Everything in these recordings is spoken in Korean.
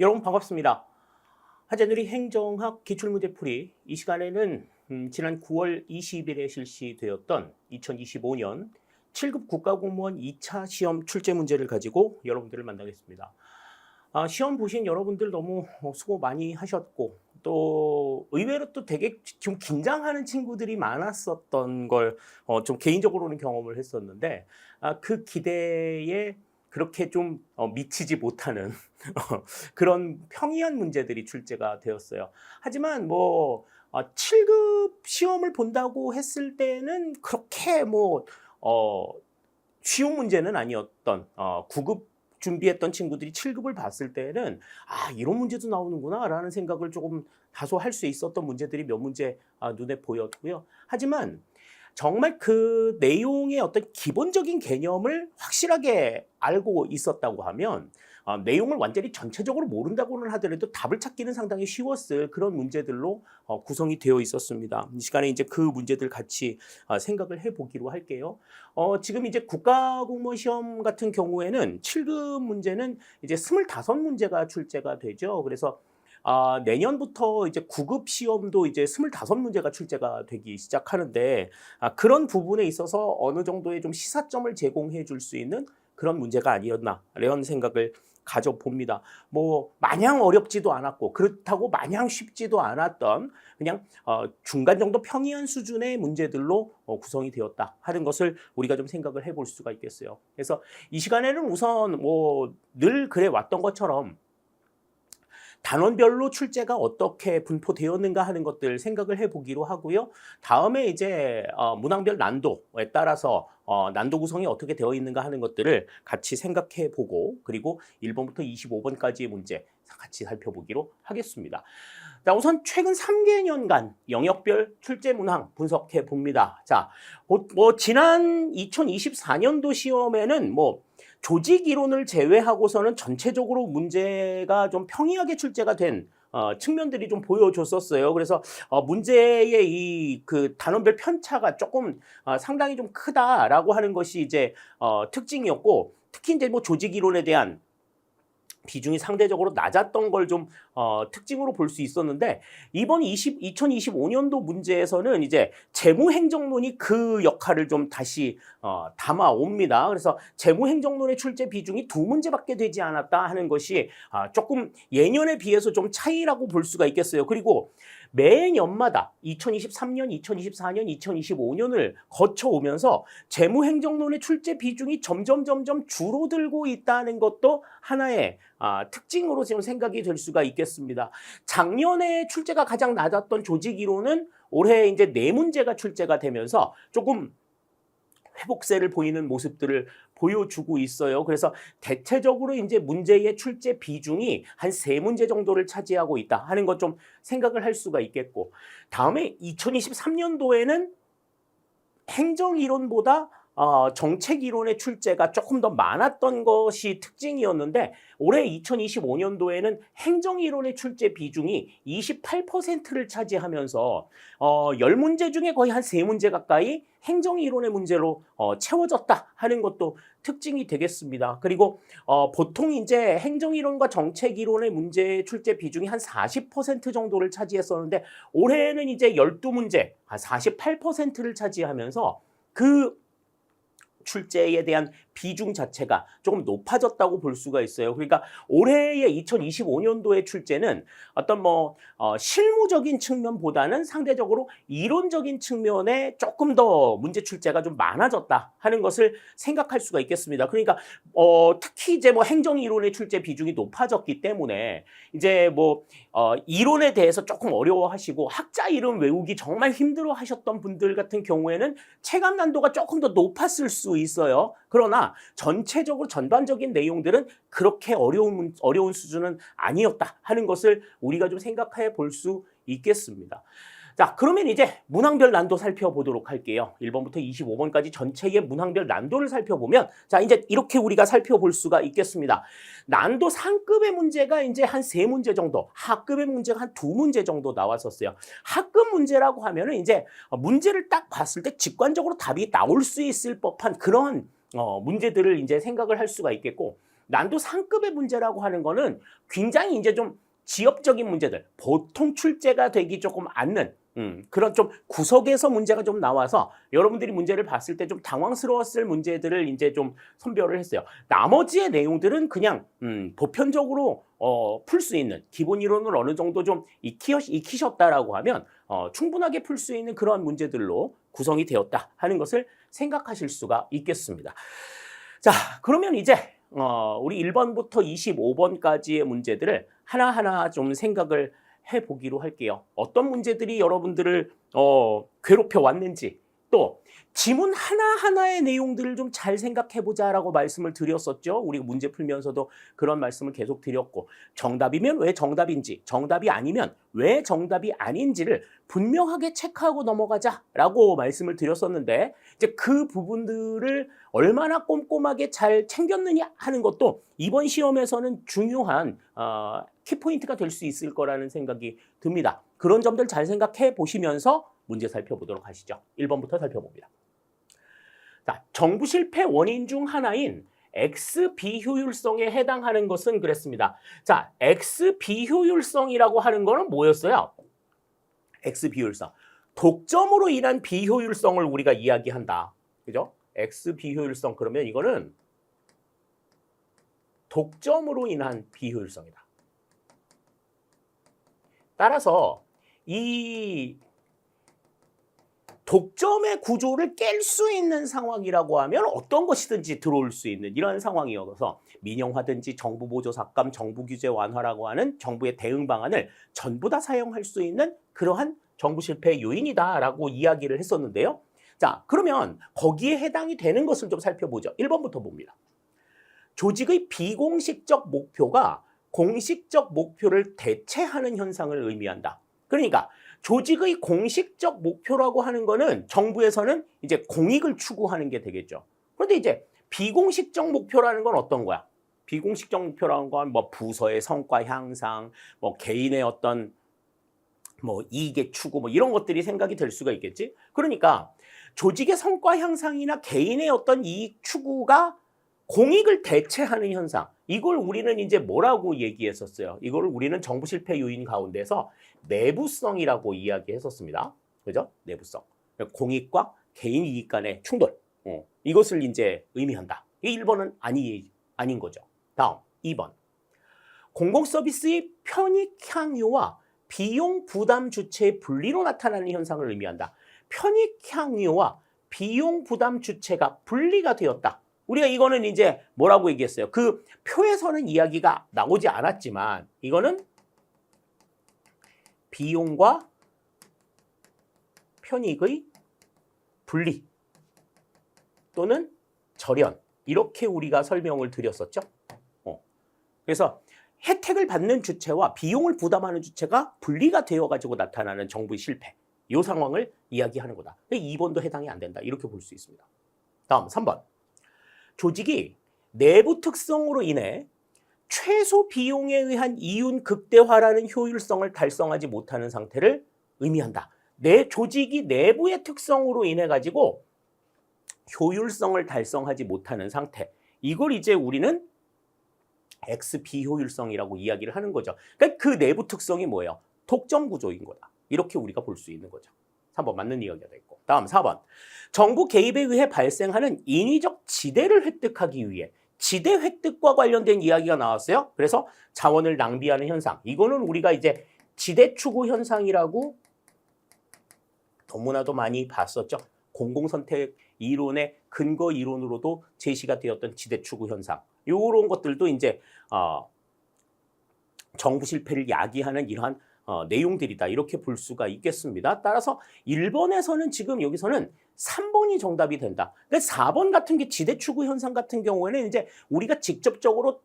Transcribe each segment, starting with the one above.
여러분 반갑습니다. 하재누리 행정학 기출문제풀이 이 시간에는 지난 9월 20일에 실시되었던 2025년 7급 국가공무원 2차 시험 출제 문제를 가지고 여러분들을 만나겠습니다. 시험 보신 여러분들 너무 수고 많이 하셨고 또 의외로 또 되게 좀 긴장하는 친구들이 많았었던 걸 좀 개인적으로는 경험을 했었는데 그 기대에 그렇게 좀 미치지 못하는 그런 평이한 문제들이 출제가 되었어요. 하지만 뭐 7급 시험을 본다고 했을 때는 그렇게 뭐 쉬운 문제는 아니었던 9급 준비했던 친구들이 7급을 봤을 때는 이런 문제도 나오는구나 라는 생각을 조금 다소 할 수 있었던 문제들이 몇 문제 눈에 보였고요. 하지만 정말 그 내용의 어떤 기본적인 개념을 확실하게 알고 있었다고 하면 내용을 완전히 전체적으로 모른다고는 하더라도 답을 찾기는 상당히 쉬웠을 그런 문제들로 구성이 되어 있었습니다. 이 시간에 이제 그 문제들 같이 생각을 해보기로 할게요. 지금 이제 국가공무원 시험 같은 경우에는 7급 문제는 이제 25문제가 출제가 되죠. 그래서 내년부터 이제 9급 시험도 이제 25문제가 출제가 되기 시작하는데 그런 부분에 있어서 어느 정도의 좀 시사점을 제공해 줄 수 있는 그런 문제가 아니었나 이런 생각을 가져봅니다. 뭐 마냥 어렵지도 않았고 그렇다고 마냥 쉽지도 않았던 그냥 중간 정도 평이한 수준의 문제들로 구성이 되었다 하는 것을 우리가 좀 생각을 해볼 수가 있겠어요. 그래서 이 시간에는 우선 뭐 늘 그래 왔던 것처럼 단원별로 출제가 어떻게 분포되었는가 하는 것들 생각을 해보기로 하고요. 다음에 이제 문항별 난도에 따라서 난도 구성이 어떻게 되어 있는가 하는 것들을 같이 생각해보고 그리고 1번부터 25번까지의 문제 같이 살펴보기로 하겠습니다. 자, 우선 최근 3개년간 영역별 출제 문항 분석해 봅니다. 자, 지난 2024년도 시험에는 조직 이론을 제외하고서는 전체적으로 문제가 좀 평이하게 출제가 된 측면들이 좀 보여줬었어요. 그래서 문제의 이 그 단원별 편차가 조금 상당히 좀 크다라고 하는 것이 이제 특징이었고, 특히 이제 조직 이론에 대한 비중이 상대적으로 낮았던 걸 좀 특징으로 볼 수 있었는데 이번 2025년도 문제에서는 이제 재무행정론이 그 역할을 좀 다시 담아옵니다. 그래서 재무행정론의 출제 비중이 2문제밖에 되지 않았다 하는 것이 조금 예년에 비해서 좀 차이라고 볼 수가 있겠어요. 그리고 매년마다 2023년, 2024년, 2025년을 거쳐오면서 재무행정론의 출제 비중이 점점 줄어들고 있다는 것도 하나의 특징으로 지금 생각이 될 수가 있겠습니다. 작년에 출제가 가장 낮았던 조직이론은 올해 이제 4문제가 출제가 되면서 조금 회복세를 보이는 모습들을 보여주고 있어요. 그래서 대체적으로 이제 문제의 출제 비중이 한 3문제 정도를 차지하고 있다 하는 것 좀 생각을 할 수가 있겠고, 다음에 2023년도에는 행정이론보다 정책이론의 출제가 조금 더 많았던 것이 특징이었는데 올해 2025년도에는 행정이론의 출제 비중이 28%를 차지하면서 10문제 중에 거의 한 3문제 가까이 행정이론의 문제로 채워졌다 하는 것도 특징이 되겠습니다. 그리고 보통 이제 행정이론과 정책이론의 문제 출제 비중이 한 40% 정도를 차지했었는데 올해는 이제 12문제, 한 48%를 차지하면서 그 출제에 대한 비중 자체가 조금 높아졌다고 볼 수가 있어요. 그러니까 올해의 2025년도의 출제는 어떤 실무적인 측면보다는 상대적으로 이론적인 측면에 조금 더 문제 출제가 좀 많아졌다 하는 것을 생각할 수가 있겠습니다. 그러니까 특히 이제 행정 이론의 출제 비중이 높아졌기 때문에 이제 이론에 대해서 조금 어려워하시고 학자 이름 외우기 정말 힘들어하셨던 분들 같은 경우에는 체감 난도가 조금 더 높았을 수 있어요. 그러나 전체적으로 전반적인 내용들은 그렇게 어려운 수준은 아니었다 하는 것을 우리가 좀 생각해 볼 수 있겠습니다. 자, 그러면 이제 문항별 난도 살펴보도록 할게요. 1번부터 25번까지 전체의 문항별 난도를 살펴보면 자, 이제 이렇게 우리가 살펴볼 수가 있겠습니다. 난도 상급의 문제가 이제 한 3문제 정도, 하급의 문제가 한 2문제 정도 나왔었어요. 하급 문제라고 하면은 이제 문제를 딱 봤을 때 직관적으로 답이 나올 수 있을 법한 그런 문제들을 이제 생각을 할 수가 있겠고, 난도 상급의 문제라고 하는 거는 굉장히 이제 좀 지엽적인 문제들, 보통 출제가 되기 조금 않는 그런 좀 구석에서 문제가 좀 나와서 여러분들이 문제를 봤을 때 좀 당황스러웠을 문제들을 이제 좀 선별을 했어요. 나머지의 내용들은 그냥 보편적으로 풀 수 있는 기본 이론을 어느 정도 좀 익히셨다라고 하면 충분하게 풀 수 있는 그런 문제들로 구성이 되었다 하는 것을 생각하실 수가 있겠습니다. 자, 그러면 이제 우리 1번부터 25번까지의 문제들을 하나하나 좀 생각을 해보기로 할게요. 어떤 문제들이 여러분들을 괴롭혀 왔는지, 또 지문 하나하나의 내용들을 좀 잘 생각해보자라고 말씀을 드렸었죠. 우리가 문제 풀면서도 그런 말씀을 계속 드렸고, 정답이면 왜 정답인지, 정답이 아니면 왜 정답이 아닌지를 분명하게 체크하고 넘어가자라고 말씀을 드렸었는데, 이제 그 부분들을 얼마나 꼼꼼하게 잘 챙겼느냐 하는 것도 이번 시험에서는 중요한 키포인트가 될 수 있을 거라는 생각이 듭니다. 그런 점들 잘 생각해 보시면서 문제 살펴보도록 하시죠. 1번부터 살펴봅니다. 자, 정부 실패 원인 중 하나인 X 비효율성에 해당하는 것은 그랬습니다. 자, X 비효율성이라고 하는 거는 뭐였어요? X 비효율성. 독점으로 인한 비효율성을 우리가 이야기한다. 그죠? X 비효율성 그러면 이거는 독점으로 인한 비효율성이다. 따라서 이 독점의 구조를 깰 수 있는 상황이라고 하면 어떤 것이든지 들어올 수 있는 이런 상황이어서 민영화든지 정부 보조 삭감, 정부 규제 완화라고 하는 정부의 대응 방안을 전부 다 사용할 수 있는 그러한 정부 실패의 요인이다라고 이야기를 했었는데요. 자, 그러면 거기에 해당이 되는 것을 좀 살펴보죠. 1번부터 봅니다. 조직의 비공식적 목표가 공식적 목표를 대체하는 현상을 의미한다. 그러니까 조직의 공식적 목표라고 하는 거는 정부에서는 이제 공익을 추구하는 게 되겠죠. 그런데 이제 비공식적 목표라는 건 어떤 거야? 비공식적 목표라는 건 뭐 부서의 성과 향상, 뭐 개인의 어떤 뭐 이익의 추구 뭐 이런 것들이 생각이 될 수가 있겠지. 그러니까 조직의 성과 향상이나 개인의 어떤 이익 추구가 공익을 대체하는 현상, 이걸 우리는 이제 뭐라고 얘기했었어요? 이걸 우리는 정부 실패 요인 가운데서 내부성이라고 이야기했었습니다. 그죠? 내부성. 공익과 개인 이익 간의 충돌. 이것을 이제 의미한다. 이 1번은 아닌 거죠. 다음 2번. 공공 서비스의 편익 향유와 비용 부담 주체의 분리로 나타나는 현상을 의미한다. 편익 향유와 비용 부담 주체가 분리가 되었다. 우리가 이거는 이제 뭐라고 얘기했어요? 그 표에서는 이야기가 나오지 않았지만 이거는 비용과 편익의 분리 또는 절연 이렇게 우리가 설명을 드렸었죠. 그래서 혜택을 받는 주체와 비용을 부담하는 주체가 분리가 되어가지고 나타나는 정부의 실패 이 상황을 이야기하는 거다. 2번도 해당이 안 된다. 이렇게 볼 수 있습니다. 다음 3번. 조직이 내부 특성으로 인해 최소 비용에 의한 이윤 극대화라는 효율성을 달성하지 못하는 상태를 의미한다. 내 조직이 내부의 특성으로 인해 가지고 효율성을 달성하지 못하는 상태. 이걸 이제 우리는 X 비효율성이라고 이야기를 하는 거죠. 그러니까 그 내부 특성이 뭐예요? 독점 구조인 거다. 이렇게 우리가 볼 수 있는 거죠. 3번 맞는 이야기가 됐고. 다음 4번. 정부 개입에 의해 발생하는 인위적 지대를 획득하기 위해 지대 획득과 관련된 이야기가 나왔어요. 그래서 자원을 낭비하는 현상. 이거는 우리가 이제 지대 추구 현상이라고 너무나도 많이 봤었죠. 공공선택 이론의 근거 이론으로도 제시가 되었던 지대 추구 현상. 이런 것들도 이제 정부 실패를 야기하는 이러한 내용들이다. 이렇게 볼 수가 있겠습니다. 따라서 1번에서는 지금 여기서는 3번이 정답이 된다. 그러니까 4번 같은 게 지대 추구 현상 같은 경우에는 이제 우리가 직접적으로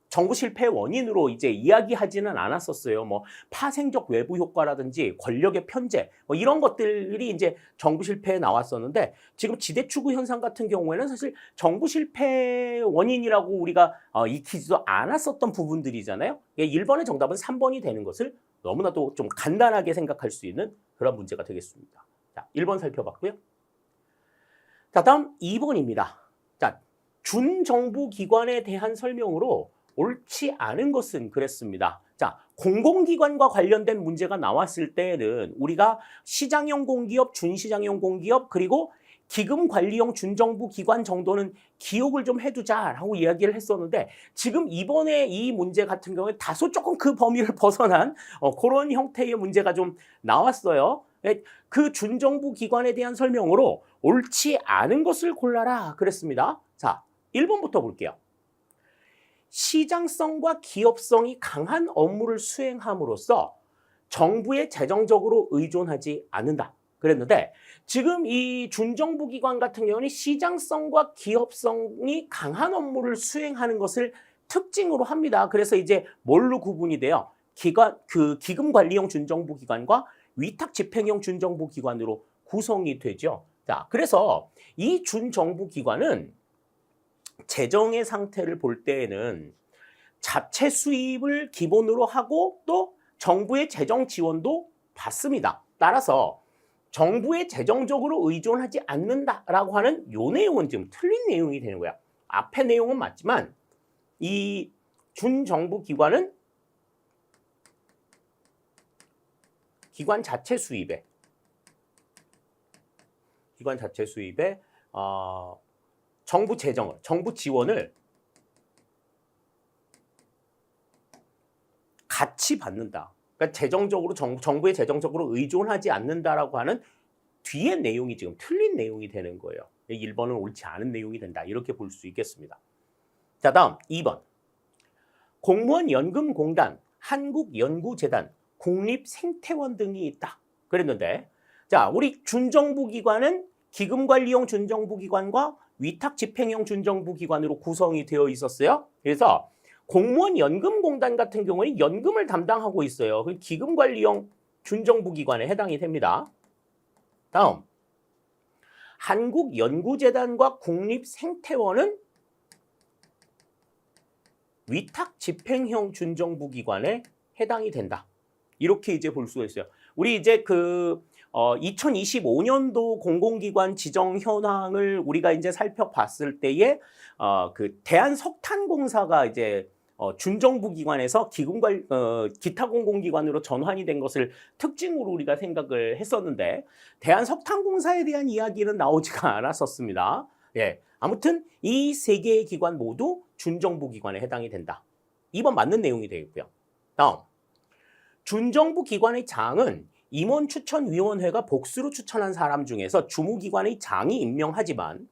정부 실패 원인으로 이제 이야기하지는 않았었어요. 뭐 파생적 외부 효과라든지 권력의 편제 뭐 이런 것들이 이제 정부 실패에 나왔었는데 지금 지대 추구 현상 같은 경우에는 사실 정부 실패 원인이라고 우리가 익히지도 않았었던 부분들이잖아요. 1번의 정답은 3번이 되는 것을 너무나도 좀 간단하게 생각할 수 있는 그런 문제가 되겠습니다. 자, 1번 살펴봤고요. 자, 다음 2번입니다. 자, 준정부 기관에 대한 설명으로 옳지 않은 것은 그랬습니다. 자, 공공기관과 관련된 문제가 나왔을 때에는 우리가 시장형 공기업, 준시장형 공기업, 그리고 기금관리형 준정부 기관 정도는 기억을 좀 해두자라고 이야기를 했었는데, 지금 이번에 이 문제 같은 경우에 다소 조금 그 범위를 벗어난 그런 형태의 문제가 좀 나왔어요. 그 준정부 기관에 대한 설명으로 옳지 않은 것을 골라라 그랬습니다. 자, 1번부터 볼게요. 시장성과 기업성이 강한 업무를 수행함으로써 정부에 재정적으로 의존하지 않는다 그랬는데, 지금 이 준정부 기관 같은 경우는 시장성과 기업성이 강한 업무를 수행하는 것을 특징으로 합니다. 그래서 이제 뭘로 구분이 돼요? 기금관리형 준정부 기관과 위탁집행형 준정부 기관으로 구성이 되죠. 자, 그래서 이 준정부 기관은 재정의 상태를 볼 때에는 자체 수입을 기본으로 하고 또 정부의 재정 지원도 받습니다. 따라서 정부에 재정적으로 의존하지 않는다라고 하는 이 내용은 지금 틀린 내용이 되는 거야. 앞의 내용은 맞지만 이 준정부 기관은 기관 자체 수입에 정부 재정을, 정부 지원을 같이 받는다. 그러니까 재정적으로 정부의 재정적으로 의존하지 않는다라고 하는 뒤의 내용이 지금 틀린 내용이 되는 거예요. 1번은 옳지 않은 내용이 된다. 이렇게 볼 수 있겠습니다. 자, 다음 2번. 공무원 연금공단, 한국연구재단, 국립생태원 등이 있다. 그랬는데, 자, 우리 준정부 기관은 기금관리형 준정부 기관과 위탁집행형 준정부 기관으로 구성이 되어 있었어요. 그래서 공무원 연금공단 같은 경우는 연금을 담당하고 있어요. 기금관리형 준정부 기관에 해당이 됩니다. 다음, 한국연구재단과 국립생태원은 위탁집행형 준정부 기관에 해당이 된다. 이렇게 이제 볼 수가 있어요. 우리 이제 2025년도 공공기관 지정 현황을 우리가 이제 살펴봤을 때에 대한석탄공사가 이제 준정부 기관에서 기타 공공기관으로 전환이 된 것을 특징으로 우리가 생각을 했었는데, 대한석탄공사에 대한 이야기는 나오지가 않았었습니다. 예, 아무튼 이 세 개의 기관 모두 준정부 기관에 해당이 된다. 2번 맞는 내용이 되겠고요. 다음, 준정부 기관의 장은 임원추천위원회가 복수로 추천한 사람 중에서 주무기관의 장이 임명하지만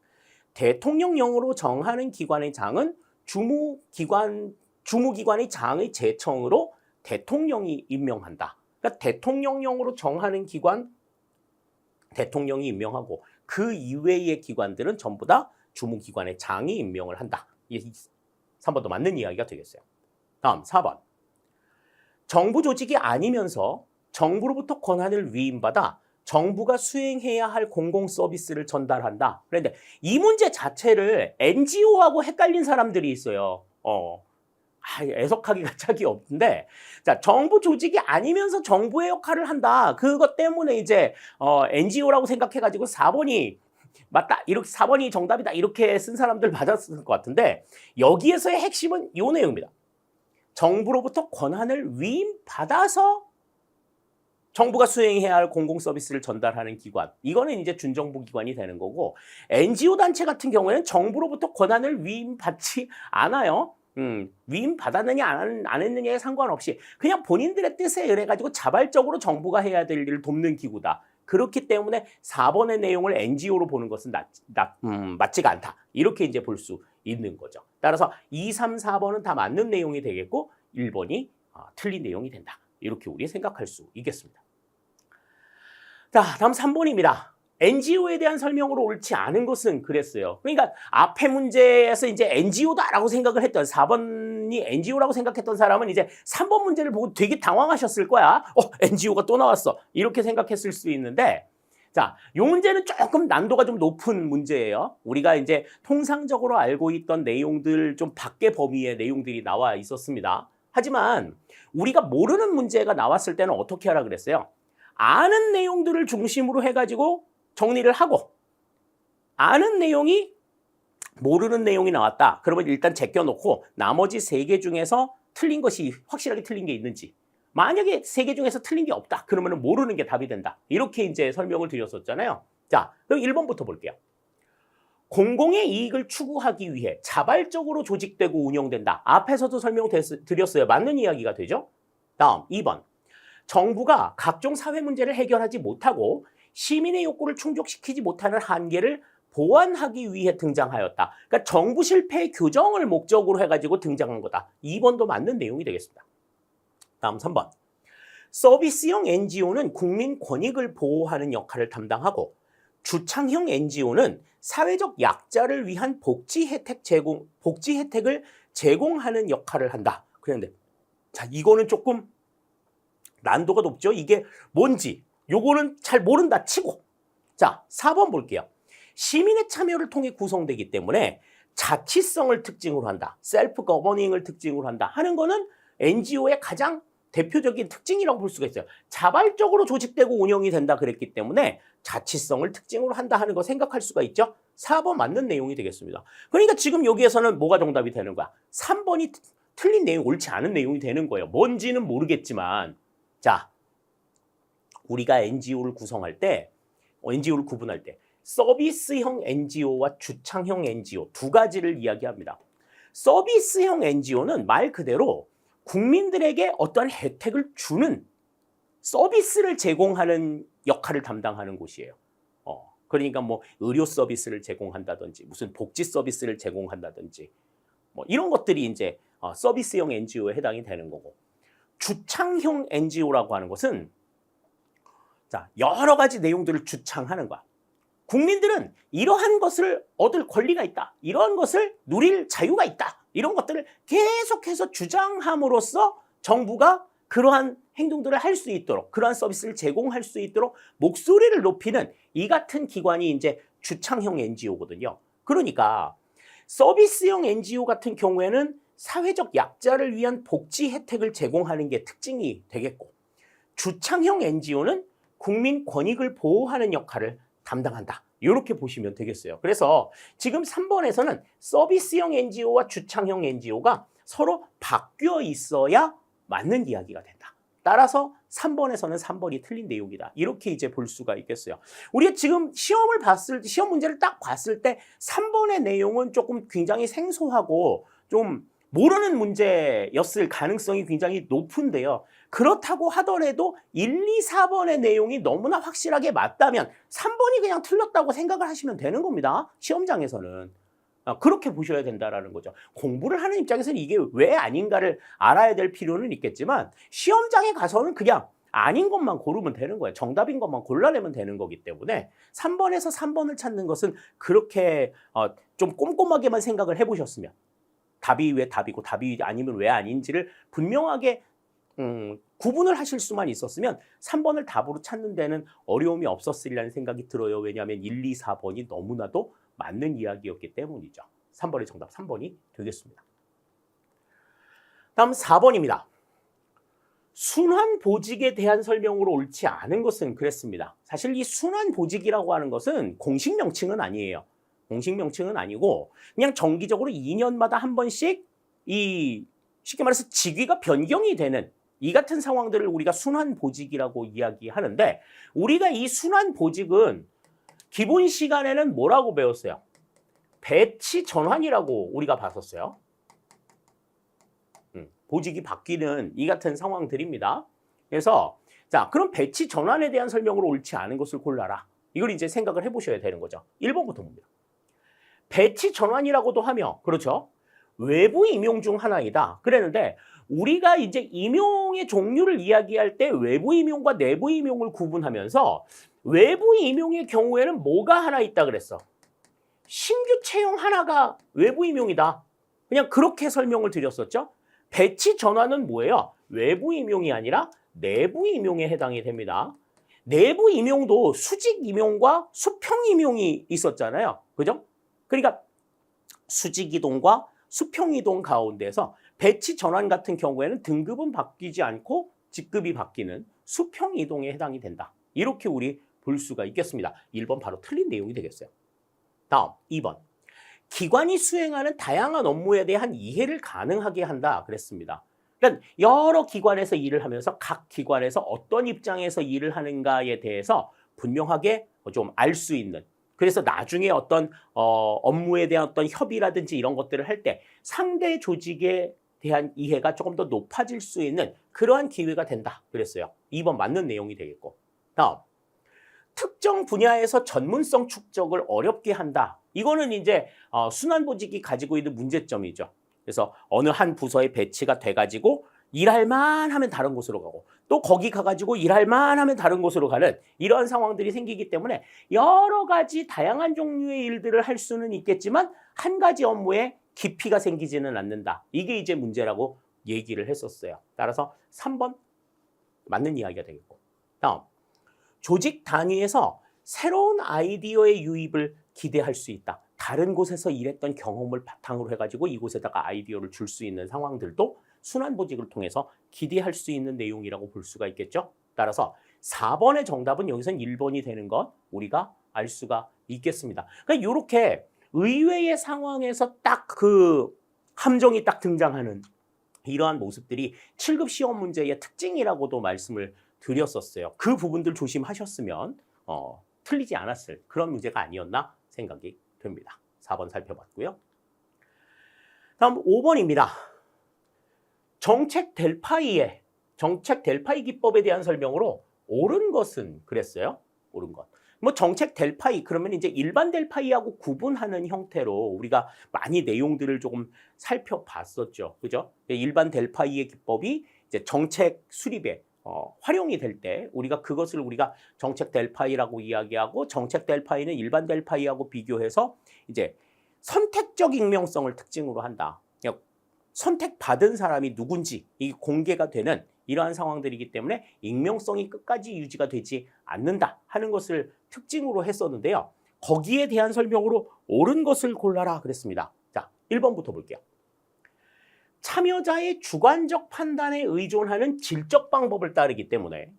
대통령령으로 정하는 기관의 장은 주무기관의 장의 제청으로 대통령이 임명한다. 그러니까 대통령령으로 정하는 기관 대통령이 임명하고 그 이외의 기관들은 전부 다 주무기관의 장이 임명을 한다. 3번도 맞는 이야기가 되겠어요. 다음 4번. 정부 조직이 아니면서 정부로부터 권한을 위임받아 정부가 수행해야 할 공공 서비스를 전달한다. 그런데 이 문제 자체를 NGO하고 헷갈린 사람들이 있어요. 애석하기가 짝이 없는데, 자, 정부 조직이 아니면서 정부의 역할을 한다. 그것 때문에 이제 NGO라고 생각해가지고 4번이 맞다, 이렇게 4번이 정답이다 이렇게 쓴 사람들 맞았을 것 같은데, 여기에서의 핵심은 이 내용입니다. 정부로부터 권한을 위임받아서 정부가 수행해야 할 공공 서비스를 전달하는 기관, 이거는 이제 준정부 기관이 되는 거고, NGO 단체 같은 경우에는 정부로부터 권한을 위임받지 않아요. 위임받았느냐 안 했느냐에 상관없이 그냥 본인들의 뜻에 의해가지고 자발적으로 정부가 해야 될 일을 돕는 기구다. 그렇기 때문에 4번의 내용을 NGO로 보는 것은 맞지가 않다. 이렇게 이제 볼 수 있는 거죠. 따라서 2, 3, 4번은 다 맞는 내용이 되겠고 1번이 틀린 내용이 된다. 이렇게 우리 생각할 수 있겠습니다. 자, 다음 3번입니다. NGO에 대한 설명으로 옳지 않은 것은 그랬어요. 그러니까 앞에 문제에서 이제 NGO다라고 생각을 했던 4번이 NGO라고 생각했던 사람은 이제 3번 문제를 보고 되게 당황하셨을 거야. NGO가 또 나왔어. 이렇게 생각했을 수 있는데, 자, 이 문제는 조금 난도가 좀 높은 문제예요. 우리가 이제 통상적으로 알고 있던 내용들 좀 밖의 범위의 내용들이 나와 있었습니다. 하지만 우리가 모르는 문제가 나왔을 때는 어떻게 하라 그랬어요? 아는 내용들을 중심으로 해가지고 정리를 하고, 아는 내용이 모르는 내용이 나왔다. 그러면 일단 제껴놓고 나머지 3개 중에서 틀린 것이 확실하게 틀린 게 있는지. 만약에 3개 중에서 틀린 게 없다. 그러면 모르는 게 답이 된다. 이렇게 이제 설명을 드렸었잖아요. 자, 그럼 1번부터 볼게요. 공공의 이익을 추구하기 위해 자발적으로 조직되고 운영된다. 앞에서도 설명드렸어요. 맞는 이야기가 되죠? 다음 2번. 정부가 각종 사회 문제를 해결하지 못하고 시민의 욕구를 충족시키지 못하는 한계를 보완하기 위해 등장하였다. 그러니까 정부 실패의 교정을 목적으로 해가지고 등장한 거다. 2번도 맞는 내용이 되겠습니다. 다음 3번. 서비스형 NGO는 국민 권익을 보호하는 역할을 담당하고 주창형 NGO는 사회적 약자를 위한 복지 혜택을 제공하는 역할을 한다. 그런데 자, 이거는 조금 난도가 높죠. 이게 뭔지 요거는 잘 모른다 치고. 자, 4번 볼게요. 시민의 참여를 통해 구성되기 때문에 자치성을 특징으로 한다. 셀프 거버닝을 특징으로 한다 하는 거는 NGO의 가장 대표적인 특징이라고 볼 수가 있어요. 자발적으로 조직되고 운영이 된다 그랬기 때문에 자치성을 특징으로 한다 하는 거 생각할 수가 있죠. 4번 맞는 내용이 되겠습니다. 그러니까 지금 여기에서는 뭐가 정답이 되는 거야? 3번이 틀린 내용, 옳지 않은 내용이 되는 거예요. 뭔지는 모르겠지만 자, 우리가 NGO를 구성할 때, NGO를 구분할 때 서비스형 NGO와 주창형 NGO 두 가지를 이야기합니다. 서비스형 NGO는 말 그대로 국민들에게 어떤 혜택을 주는 서비스를 제공하는 역할을 담당하는 곳이에요. 그러니까 뭐 의료 서비스를 제공한다든지 무슨 복지 서비스를 제공한다든지 뭐 이런 것들이 이제 서비스형 NGO에 해당이 되는 거고, 주창형 NGO라고 하는 것은 자, 여러 가지 내용들을 주창하는 거야. 국민들은 이러한 것을 얻을 권리가 있다. 이런 것을 누릴 자유가 있다. 이런 것들을 계속해서 주장함으로써 정부가 그러한 행동들을 할 수 있도록, 그러한 서비스를 제공할 수 있도록 목소리를 높이는 이 같은 기관이 이제 주창형 NGO거든요. 그러니까 서비스형 NGO 같은 경우에는 사회적 약자를 위한 복지 혜택을 제공하는 게 특징이 되겠고, 주창형 NGO는 국민 권익을 보호하는 역할을 담당한다. 이렇게 보시면 되겠어요. 그래서 지금 3번에서는 서비스형 NGO와 주창형 NGO가 서로 바뀌어 있어야 맞는 이야기가 된다. 따라서 3번에서는 3번이 틀린 내용이다. 이렇게 이제 볼 수가 있겠어요. 우리가 지금 시험 문제를 딱 봤을 때 3번의 내용은 조금 굉장히 생소하고 좀 모르는 문제였을 가능성이 굉장히 높은데요. 그렇다고 하더라도 1, 2, 4번의 내용이 너무나 확실하게 맞다면 3번이 그냥 틀렸다고 생각을 하시면 되는 겁니다. 시험장에서는. 그렇게 보셔야 된다는 거죠. 공부를 하는 입장에서는 이게 왜 아닌가를 알아야 될 필요는 있겠지만 시험장에 가서는 그냥 아닌 것만 고르면 되는 거예요. 정답인 것만 골라내면 되는 거기 때문에 3번에서 3번을 찾는 것은 그렇게 좀 꼼꼼하게만 생각을 해보셨으면, 답이 왜 답이고 답이 아니면 왜 아닌지를 분명하게 구분을 하실 수만 있었으면 3번을 답으로 찾는 데는 어려움이 없었으리라는 생각이 들어요. 왜냐하면 1, 2, 4번이 너무나도 맞는 이야기였기 때문이죠. 3번의 정답 3번이 되겠습니다. 다음 4번입니다. 순환보직에 대한 설명으로 옳지 않은 것은 그랬습니다. 사실 이 순환보직이라고 하는 것은 공식 명칭은 아니에요. 공식 명칭은 아니고 그냥 정기적으로 2년마다 한 번씩 쉽게 말해서 직위가 변경이 되는 이 같은 상황들을 우리가 순환보직이라고 이야기하는데, 우리가 이 순환보직은 기본 시간에는 뭐라고 배웠어요? 배치 전환이라고 우리가 봤었어요. 보직이 바뀌는 이 같은 상황들입니다. 그래서 자, 그럼 배치 전환에 대한 설명으로 옳지 않은 것을 골라라. 이걸 이제 생각을 해보셔야 되는 거죠. 1번부터 봅니다. 배치 전환이라고도 하며, 그렇죠? 외부 임용 중 하나이다. 그랬는데 우리가 이제 임용의 종류를 이야기할 때 외부 임용과 내부 임용을 구분하면서 외부 임용의 경우에는 뭐가 하나 있다 그랬어? 신규 채용 하나가 외부 임용이다. 그냥 그렇게 설명을 드렸었죠. 배치 전환은 뭐예요? 외부 임용이 아니라 내부 임용에 해당이 됩니다. 내부 임용도 수직 임용과 수평 임용이 있었잖아요. 그죠? 그러니까 수직 이동과 수평 이동 가운데서 배치 전환 같은 경우에는 등급은 바뀌지 않고 직급이 바뀌는 수평 이동에 해당이 된다. 이렇게 우리 볼 수가 있겠습니다. 1번 바로 틀린 내용이 되겠어요. 다음 2번. 기관이 수행하는 다양한 업무에 대한 이해를 가능하게 한다 그랬습니다. 그러니까 여러 기관에서 일을 하면서 각 기관에서 어떤 입장에서 일을 하는가에 대해서 분명하게 좀 알 수 있는, 그래서 나중에 어떤 업무에 대한 어떤 협의라든지 이런 것들을 할 때 상대 조직에 대한 이해가 조금 더 높아질 수 있는 그러한 기회가 된다 그랬어요. 2번 맞는 내용이 되겠고. 다음, 특정 분야에서 전문성 축적을 어렵게 한다. 이거는 이제 순환보직이 가지고 있는 문제점이죠. 그래서 어느 한 부서에 배치가 돼가지고 일할만 하면 다른 곳으로 가고 또 거기 가가지고 일할만 하면 다른 곳으로 가는 이러한 상황들이 생기기 때문에 여러 가지 다양한 종류의 일들을 할 수는 있겠지만 한 가지 업무에 깊이가 생기지는 않는다. 이게 이제 문제라고 얘기를 했었어요. 따라서 3번 맞는 이야기가 되겠고. 다음, 조직 단위에서 새로운 아이디어의 유입을 기대할 수 있다. 다른 곳에서 일했던 경험을 바탕으로 해가지고 이곳에다가 아이디어를 줄 수 있는 상황들도 순환보직을 통해서 기대할 수 있는 내용이라고 볼 수가 있겠죠. 따라서 4번의 정답은 여기서는 1번이 되는 것 우리가 알 수가 있겠습니다. 그러니까 이렇게 의외의 상황에서 딱 그 함정이 딱 등장하는 이러한 모습들이 7급 시험 문제의 특징이라고도 말씀을 드렸었어요. 그 부분들 조심하셨으면 틀리지 않았을 그런 문제가 아니었나 생각이 됩니다. 4번 살펴봤고요. 다음 5번입니다. 정책 델파이 기법에 대한 설명으로 옳은 것은 그랬어요. 옳은 것. 뭐 정책 델파이 그러면 이제 일반 델파이하고 구분하는 형태로 우리가 많이 내용들을 조금 살펴봤었죠. 그죠? 일반 델파이의 기법이 이제 정책 수립에 활용이 될 때 그것을 우리가 정책 델파이라고 이야기하고, 정책 델파이는 일반 델파이하고 비교해서 이제 선택적 익명성을 특징으로 한다. 선택받은 사람이 누군지 이 공개가 되는 이러한 상황들이기 때문에 익명성이 끝까지 유지가 되지 않는다 하는 것을 특징으로 했었는데요. 거기에 대한 설명으로 옳은 것을 골라라 그랬습니다. 자, 1번부터 볼게요. 참여자의 주관적 판단에 의존하는 질적 방법을 따르기 때문에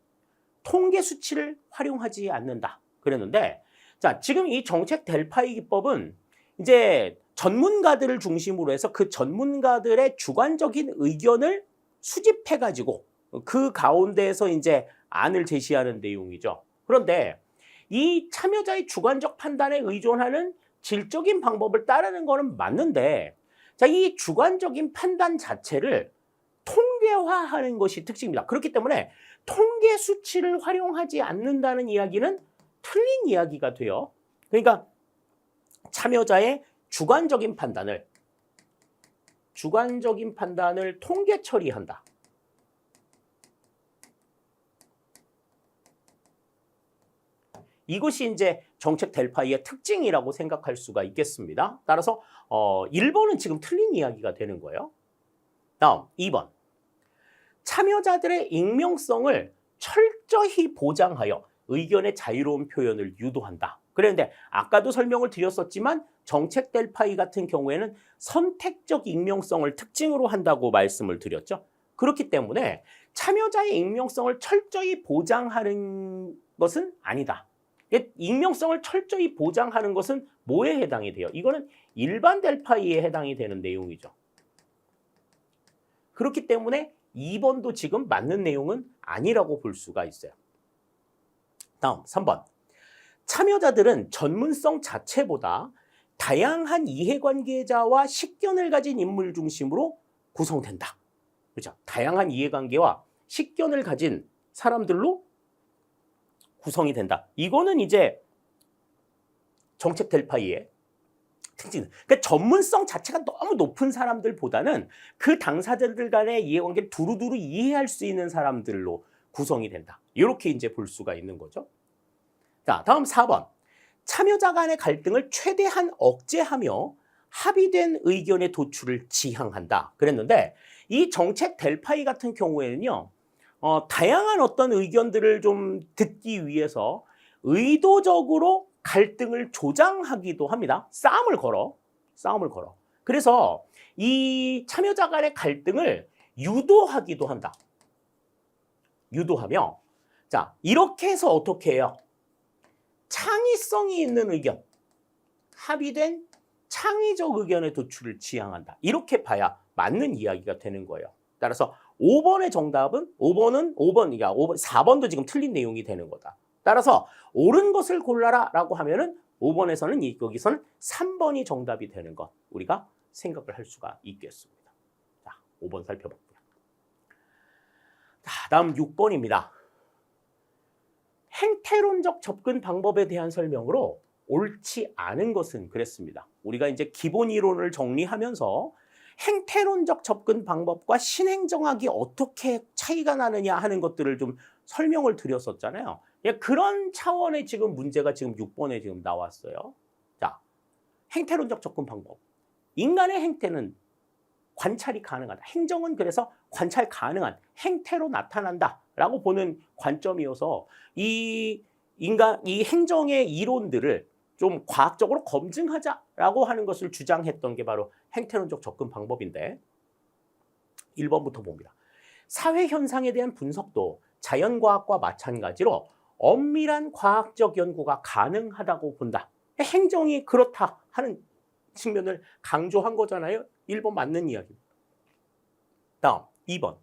통계 수치를 활용하지 않는다 그랬는데, 자, 지금 이 정책 델파이 기법은 이제 전문가들을 중심으로 해서 그 전문가들의 주관적인 의견을 수집해가지고 그 가운데에서 이제 안을 제시하는 내용이죠. 그런데 이 참여자의 주관적 판단에 의존하는 질적인 방법을 따르는 거는 맞는데, 자, 이 주관적인 판단 자체를 통계화하는 것이 특징입니다. 그렇기 때문에 통계 수치를 활용하지 않는다는 이야기는 틀린 이야기가 돼요. 그러니까 참여자의 주관적인 판단을 통계 처리한다. 이것이 이제 정책 델파이의 특징이라고 생각할 수가 있겠습니다. 따라서 1번은 지금 틀린 이야기가 되는 거예요. 다음 2번. 참여자들의 익명성을 철저히 보장하여 의견의 자유로운 표현을 유도한다. 그런데 아까도 설명을 드렸었지만 정책 델파이 같은 경우에는 선택적 익명성을 특징으로 한다고 말씀을 드렸죠. 그렇기 때문에 참여자의 익명성을 철저히 보장하는 것은 아니다. 익명성을 철저히 보장하는 것은 뭐에 해당이 돼요? 이거는 일반 델파이에 해당이 되는 내용이죠. 그렇기 때문에 2번도 지금 맞는 내용은 아니라고 볼 수가 있어요. 다음 3번. 참여자들은 전문성 자체보다 다양한 이해관계자와 식견을 가진 인물 중심으로 구성된다. 그렇죠? 다양한 이해관계와 식견을 가진 사람들로 구성이 된다. 이거는 이제 정책 델파이의 특징. 그러니까 전문성 자체가 너무 높은 사람들보다는 그 당사자들 간의 이해관계를 두루두루 이해할 수 있는 사람들로 구성이 된다. 이렇게 이제 볼 수가 있는 거죠. 자, 다음 4번. 참여자 간의 갈등을 최대한 억제하며 합의된 의견의 도출을 지향한다. 그랬는데 이 정책 델파이 같은 경우에는요. 다양한 어떤 의견들을 좀 듣기 위해서 의도적으로 갈등을 조장하기도 합니다. 싸움을 걸어. 그래서 이 참여자 간의 갈등을 유도하기도 한다. 유도하며, 자, 이렇게 해서 어떻게 해요? 창의성이 있는 의견, 합의된 창의적 의견의 도출을 지향한다. 이렇게 봐야 맞는 이야기가 되는 거예요. 따라서 5번의 정답은 5번은 5번이야. 5번, 4번도 지금 틀린 내용이 되는 거다. 따라서 옳은 것을 골라라라고 하면은 5번에서는 여기서는 3번이 정답이 되는 것 우리가 생각을 할 수가 있겠습니다. 자, 5번 살펴봤고요. 자, 다음 6번입니다. 행태론적 접근 방법에 대한 설명으로 옳지 않은 것은 그랬습니다. 우리가 이제 기본 이론을 정리하면서 행태론적 접근 방법과 신행정학이 어떻게 차이가 나느냐 하는 것들을 좀 설명을 드렸었잖아요. 그런 차원의 지금 문제가 지금 6번에 지금 나왔어요. 자, 행태론적 접근 방법. 인간의 행태는 관찰이 가능하다. 행정은 그래서 관찰 가능한 행태로 나타난다라고 보는 관점이어서 이 행정의 이론들을 좀 과학적으로 검증하자라고 하는 것을 주장했던 게 바로 행태론적 접근 방법인데 1번부터 봅니다. 사회 현상에 대한 분석도 자연과학과 마찬가지로 엄밀한 과학적 연구가 가능하다고 본다. 행정이 그렇다 하는 측면을 강조한 거잖아요. 1번 맞는 이야기입니다. 다음 2번.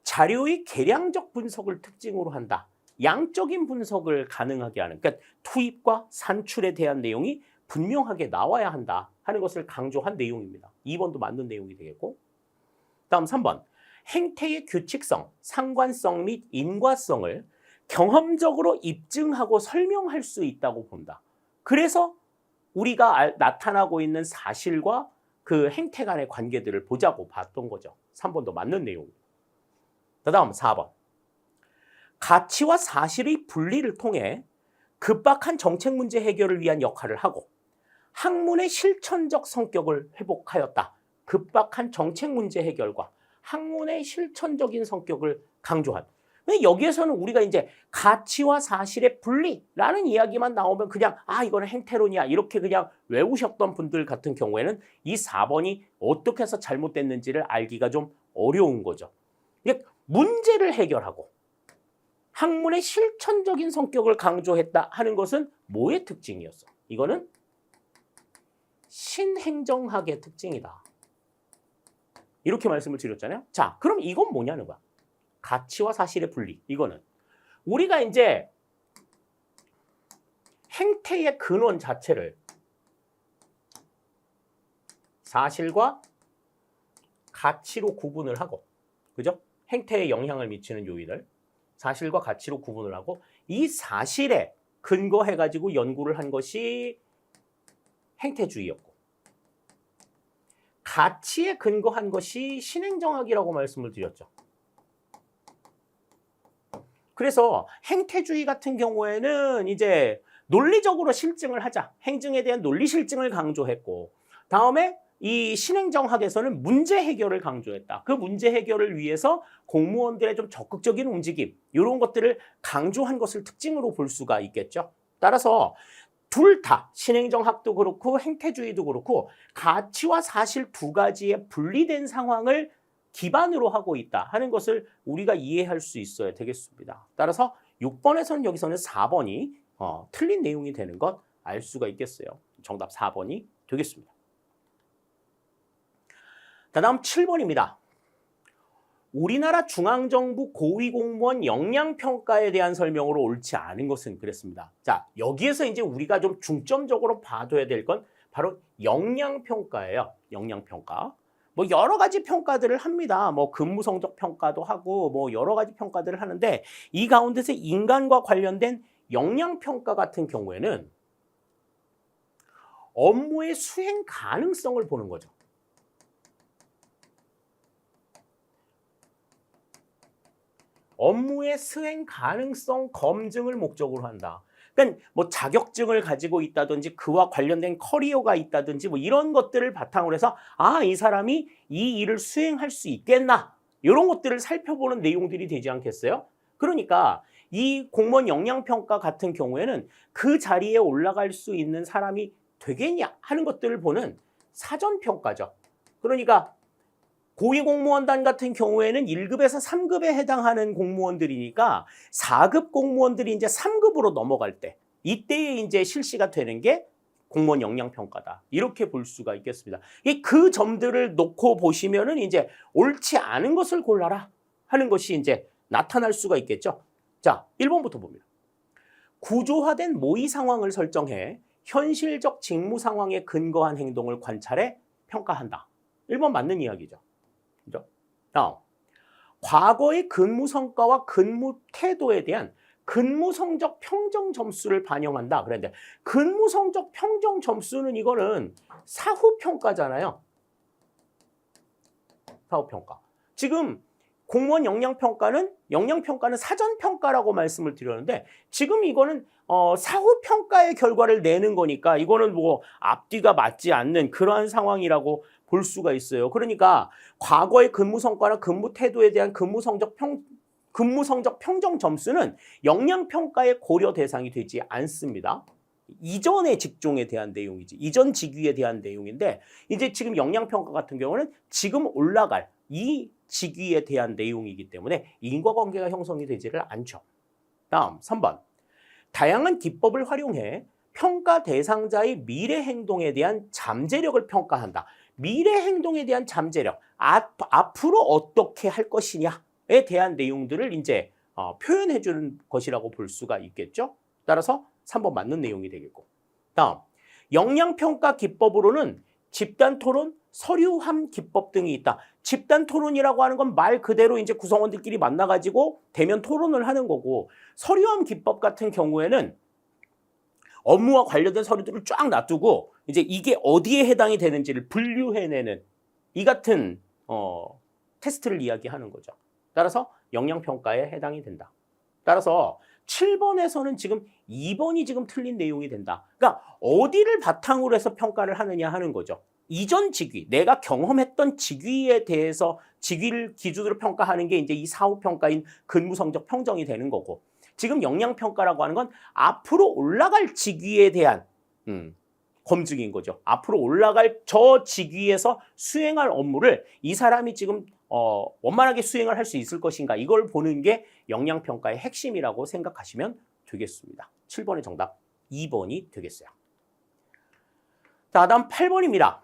자료의 계량적 분석을 특징으로 한다. 양적인 분석을 가능하게 하는, 그러니까 투입과 산출에 대한 내용이 분명하게 나와야 한다 하는 것을 강조한 내용입니다. 2번도 맞는 내용이 되겠고, 다음 3번. 행태의 규칙성, 상관성 및 인과성을 경험적으로 입증하고 설명할 수 있다고 본다. 그래서 우리가 나타나고 있는 사실과 그 행태 간의 관계들을 보자고 봤던 거죠. 3번도 맞는 내용입니다. 다음 4번. 가치와 사실의 분리를 통해 급박한 정책 문제 해결을 위한 역할을 하고 학문의 실천적 성격을 회복하였다. 급박한 정책 문제 해결과 학문의 실천적인 성격을 강조한. 여기에서는 우리가 이제 가치와 사실의 분리라는 이야기만 나오면 그냥 이거는 행태론이야 이렇게 그냥 외우셨던 분들 같은 경우에는 이 4번이 어떻게 해서 잘못됐는지를 알기가 좀 어려운 거죠. 문제를 해결하고 학문의 실천적인 성격을 강조했다 하는 것은 뭐의 특징이었어? 이거는 신행정학의 특징이다. 이렇게 말씀을 드렸잖아요. 자, 그럼 이건 뭐냐는 거야. 가치와 사실의 분리. 이거는 우리가 이제 행태의 근원 자체를 사실과 가치로 구분을 하고, 그죠? 행태에 영향을 미치는 요인을 사실과 가치로 구분을 하고 이 사실에 근거해가지고 연구를 한 것이 행태주의였고 가치에 근거한 것이 신행정학이라고 말씀을 드렸죠. 그래서 행태주의 같은 경우에는 이제 논리적으로 실증을 하자. 행정에 대한 논리 실증을 강조했고 다음에 이 신행정학에서는 문제 해결을 강조했다. 그 문제 해결을 위해서 공무원들의 좀 적극적인 움직임 이런 것들을 강조한 것을 특징으로 볼 수가 있겠죠. 따라서 둘 다 신행정학도 그렇고 행태주의도 그렇고 가치와 사실 두 가지의 분리된 상황을 기반으로 하고 있다 하는 것을 우리가 이해할 수 있어야 되겠습니다. 따라서 6번에서는 여기서는 4번이 틀린 내용이 되는 것 알 수가 있겠어요. 정답 4번이 되겠습니다. 다음 7번입니다. 우리나라 중앙정부 고위공무원 역량평가에 대한 설명으로 옳지 않은 것은 그랬습니다. 자, 여기에서 이제 우리가 좀 중점적으로 봐둬야 될 건 바로 역량평가예요. 역량평가. 뭐 여러 가지 평가들을 합니다. 뭐 근무 성적 평가도 하고 뭐 여러 가지 평가들을 하는데 이 가운데서 인간과 관련된 역량평가 같은 경우에는 업무의 수행 가능성을 보는 거죠. 업무의 수행 가능성 검증을 목적으로 한다. 그러니까 뭐 자격증을 가지고 있다든지 그와 관련된 커리어가 있다든지 뭐 이런 것들을 바탕으로 해서 이 사람이 이 일을 수행할 수 있겠나 이런 것들을 살펴보는 내용들이 되지 않겠어요? 그러니까 이 공무원 역량평가 같은 경우에는 그 자리에 올라갈 수 있는 사람이 되겠냐 하는 것들을 보는 사전평가죠. 그러니까 고위공무원단 같은 경우에는 1급에서 3급에 해당하는 공무원들이니까 4급 공무원들이 이제 3급으로 넘어갈 때 이때에 이제 실시가 되는 게 공무원 역량평가다. 이렇게 볼 수가 있겠습니다. 그 점들을 놓고 보시면은 이제 옳지 않은 것을 골라라 하는 것이 이제 나타날 수가 있겠죠. 자, 1번부터 봅니다. 구조화된 모의 상황을 설정해 현실적 직무 상황에 근거한 행동을 관찰해 평가한다. 1번 맞는 이야기죠. 그죠? 과거의 근무 성과와 근무 태도에 대한 근무 성적 평정 점수를 반영한다. 그런데 근무 성적 평정 점수는 이거는 사후 평가잖아요. 사후 평가. 지금 공무원 역량평가는 사전 평가라고 말씀을 드렸는데 지금 이거는 사후 평가의 결과를 내는 거니까 이거는 뭐 앞뒤가 맞지 않는 그러한 상황이라고 볼 수가 있어요. 그러니까 과거의 근무 성과나 근무 태도에 대한 근무 성적 평정 점수는 역량평가의 고려 대상이 되지 않습니다. 이전의 직종에 대한 내용이지. 이전 직위에 대한 내용인데 이제 지금 역량평가 같은 경우는 지금 올라갈 이 직위에 대한 내용이기 때문에 인과관계가 형성이 되지를 않죠. 다음 3번. 다양한 기법을 활용해 평가 대상자의 미래 행동에 대한 잠재력을 평가한다. 미래 행동에 대한 잠재력, 앞으로 어떻게 할 것이냐에 대한 내용들을 이제 표현해 주는 것이라고 볼 수가 있겠죠. 따라서 3번 맞는 내용이 되겠고. 다음, 역량평가 기법으로는 집단 토론, 서류함 기법 등이 있다. 집단 토론이라고 하는 건 말 그대로 이제 구성원들끼리 만나가지고 대면 토론을 하는 거고, 서류함 기법 같은 경우에는 업무와 관련된 서류들을 쫙 놔두고 이제 이게 어디에 해당이 되는지를 분류해내는 이 같은 테스트를 이야기하는 거죠. 따라서 역량평가에 해당이 된다. 따라서 7번에서는 지금 2번이 지금 틀린 내용이 된다. 그러니까 어디를 바탕으로 해서 평가를 하느냐 하는 거죠. 이전 직위, 내가 경험했던 직위에 대해서 직위를 기준으로 평가하는 게 이제 이 사후 평가인 근무 성적 평정이 되는 거고, 지금 역량평가라고 하는 건 앞으로 올라갈 직위에 대한 검증인 거죠. 앞으로 올라갈 저 직위에서 수행할 업무를 이 사람이 지금 원만하게 수행을 할 수 있을 것인가, 이걸 보는 게 역량평가의 핵심이라고 생각하시면 되겠습니다. 7번의 정답 2번이 되겠어요. 자, 다음 8번입니다.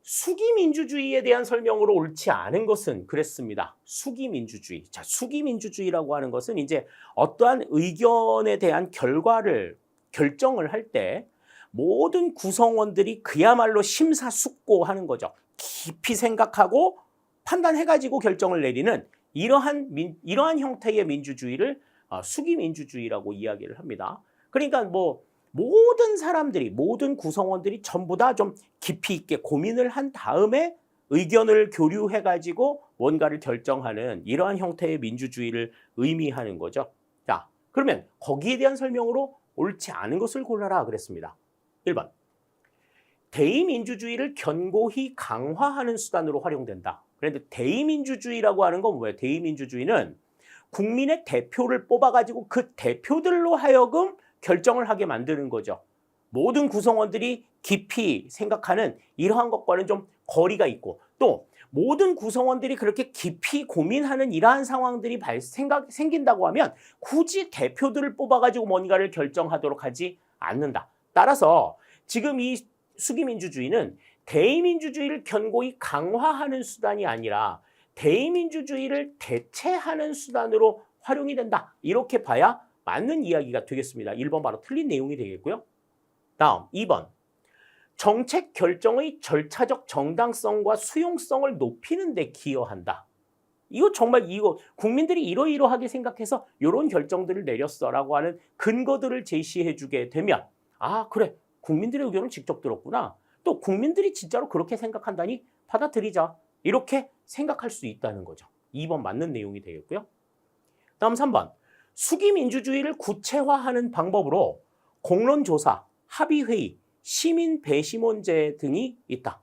수기민주주의에 대한 설명으로 옳지 않은 것은 그랬습니다. 수기민주주의. 자, 수기민주주의라고 하는 것은 이제 어떠한 의견에 대한 결정을 할 때 모든 구성원들이 그야말로 심사숙고하는 거죠. 깊이 생각하고 판단해가지고 결정을 내리는 이러한 형태의 민주주의를 수기민주주의라고 이야기를 합니다. 그러니까 뭐 모든 사람들이, 모든 구성원들이 전부 다 좀 깊이 있게 고민을 한 다음에 의견을 교류해가지고 뭔가를 결정하는 이러한 형태의 민주주의를 의미하는 거죠. 자, 그러면 거기에 대한 설명으로 옳지 않은 것을 골라라 그랬습니다. 1번. 대의민주주의를 견고히 강화하는 수단으로 활용된다. 그런데 대의민주주의라고 하는 건 뭐예요? 대의민주주의는 국민의 대표를 뽑아가지고 그 대표들로 하여금 결정을 하게 만드는 거죠. 모든 구성원들이 깊이 생각하는 이러한 것과는 좀 거리가 있고, 또 모든 구성원들이 그렇게 깊이 고민하는 이러한 상황들이 생긴다고 하면 굳이 대표들을 뽑아가지고 뭔가를 결정하도록 하지 않는다. 따라서 지금 이 수기민주주의는 대의민주주의를 견고히 강화하는 수단이 아니라 대의민주주의를 대체하는 수단으로 활용이 된다. 이렇게 봐야 맞는 이야기가 되겠습니다. 1번 바로 틀린 내용이 되겠고요. 다음 2번. 정책 결정의 절차적 정당성과 수용성을 높이는 데 기여한다. 이거 정말 국민들이 이러이러하게 생각해서 이런 결정들을 내렸어라고 하는 근거들을 제시해 주게 되면, 아, 그래, 국민들의 의견을 직접 들었구나. 또 국민들이 진짜로 그렇게 생각한다니 받아들이자. 이렇게 생각할 수 있다는 거죠. 2번 맞는 내용이 되겠고요. 다음 3번. 수기민주주의를 구체화하는 방법으로 공론조사, 합의회의, 시민 배심원제 등이 있다.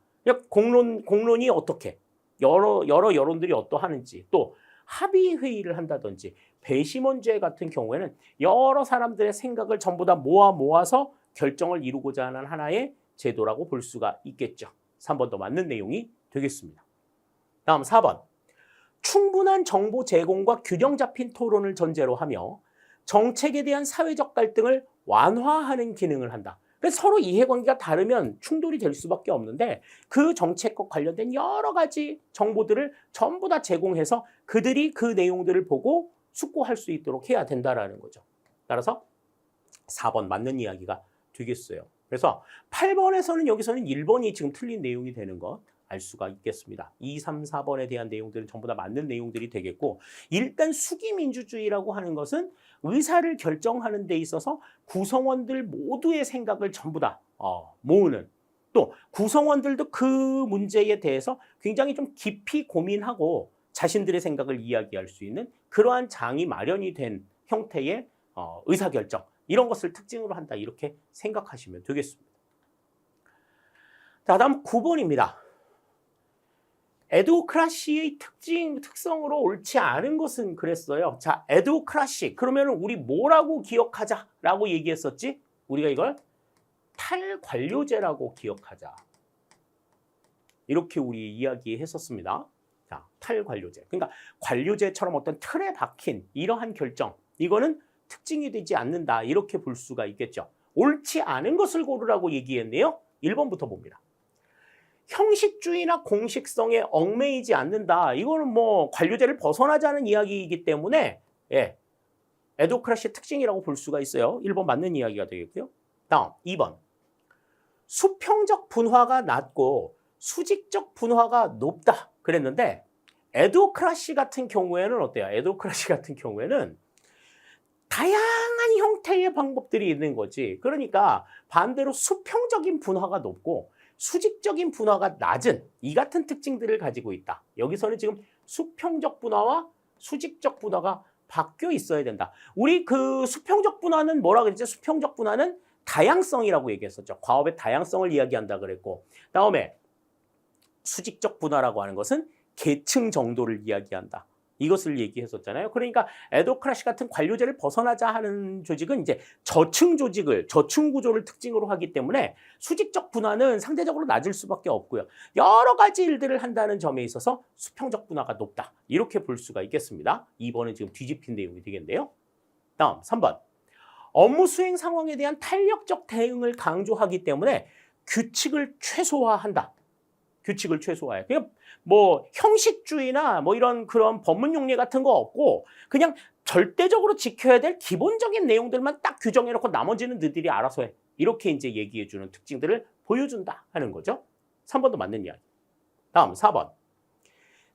공론이 어떻게, 여러 여론들이 어떠하는지, 또 합의회의를 한다든지, 배심원제 같은 경우에는 여러 사람들의 생각을 전부 다 모아서 결정을 이루고자 하는 하나의 제도라고 볼 수가 있겠죠. 3번도 맞는 내용이 되겠습니다. 다음 4번. 충분한 정보 제공과 균형 잡힌 토론을 전제로 하며 정책에 대한 사회적 갈등을 완화하는 기능을 한다. 그래서 서로 이해관계가 다르면 충돌이 될 수밖에 없는데 그 정책과 관련된 여러 가지 정보들을 전부 다 제공해서 그들이 그 내용들을 보고 숙고할 수 있도록 해야 된다라는 거죠. 따라서 4번 맞는 이야기가 되겠어요. 그래서 8번에서는 여기서는 1번이 지금 틀린 내용이 되는 것 알 수가 있겠습니다. 2, 3, 4번에 대한 내용들은 전부 다 맞는 내용들이 되겠고 일단 수기민주주의라고 하는 것은 의사를 결정하는 데 있어서 구성원들 모두의 생각을 전부 다 모으는 또 구성원들도 그 문제에 대해서 굉장히 좀 깊이 고민하고 자신들의 생각을 이야기할 수 있는 그러한 장이 마련이 된 형태의 의사결정 이런 것을 특징으로 한다 이렇게 생각하시면 되겠습니다. 자, 다음 9번입니다. 에도크라시의 특성으로 옳지 않은 것은 그랬어요. 자, 에도크라시. 그러면 우리 뭐라고 기억하자라고 얘기했었지? 우리가 이걸 탈관료제라고 기억하자. 이렇게 우리 이야기했었습니다. 자, 탈관료제. 그러니까 관료제처럼 어떤 틀에 박힌 이러한 결정. 이거는 특징이 되지 않는다. 이렇게 볼 수가 있겠죠. 옳지 않은 것을 고르라고 얘기했네요. 1번부터 봅니다. 형식주의나 공식성에 얽매이지 않는다. 이거는 뭐 관료제를 벗어나자는 이야기이기 때문에 에도크라시의 특징이라고 볼 수가 있어요. 1번 맞는 이야기가 되겠고요. 다음 2번. 수평적 분화가 낮고 수직적 분화가 높다. 그랬는데 에도크라시 같은 경우에는 어때요? 에도크라시 같은 경우에는 다양한 형태의 방법들이 있는 거지. 그러니까 반대로 수평적인 분화가 높고 수직적인 분화가 낮은 이 같은 특징들을 가지고 있다. 여기서는 지금 수평적 분화와 수직적 분화가 바뀌어 있어야 된다. 우리 그 수평적 분화는 뭐라 그랬죠? 수평적 분화는 다양성이라고 얘기했었죠. 과업의 다양성을 이야기한다 그랬고 다음에 수직적 분화라고 하는 것은 계층 정도를 이야기한다. 이것을 얘기했었잖아요. 그러니까 에도크라시 같은 관료제를 벗어나자 하는 조직은 이제 저층 조직을, 저층 구조를 특징으로 하기 때문에 수직적 분화는 상대적으로 낮을 수밖에 없고요. 여러 가지 일들을 한다는 점에 있어서 수평적 분화가 높다. 이렇게 볼 수가 있겠습니다. 2번은 지금 뒤집힌 내용이 되겠네요. 다음 3번. 업무 수행 상황에 대한 탄력적 대응을 강조하기 때문에 규칙을 최소화한다. 규칙을 최소화해. 그냥 뭐 형식주의나 뭐 이런 그런 법문 용례 같은 거 없고 그냥 절대적으로 지켜야 될 기본적인 내용들만 딱 규정해 놓고 나머지는 너희들이 알아서 해. 이렇게 이제 얘기해 주는 특징들을 보여준다 하는 거죠. 3번도 맞는 이야기. 다음 4번.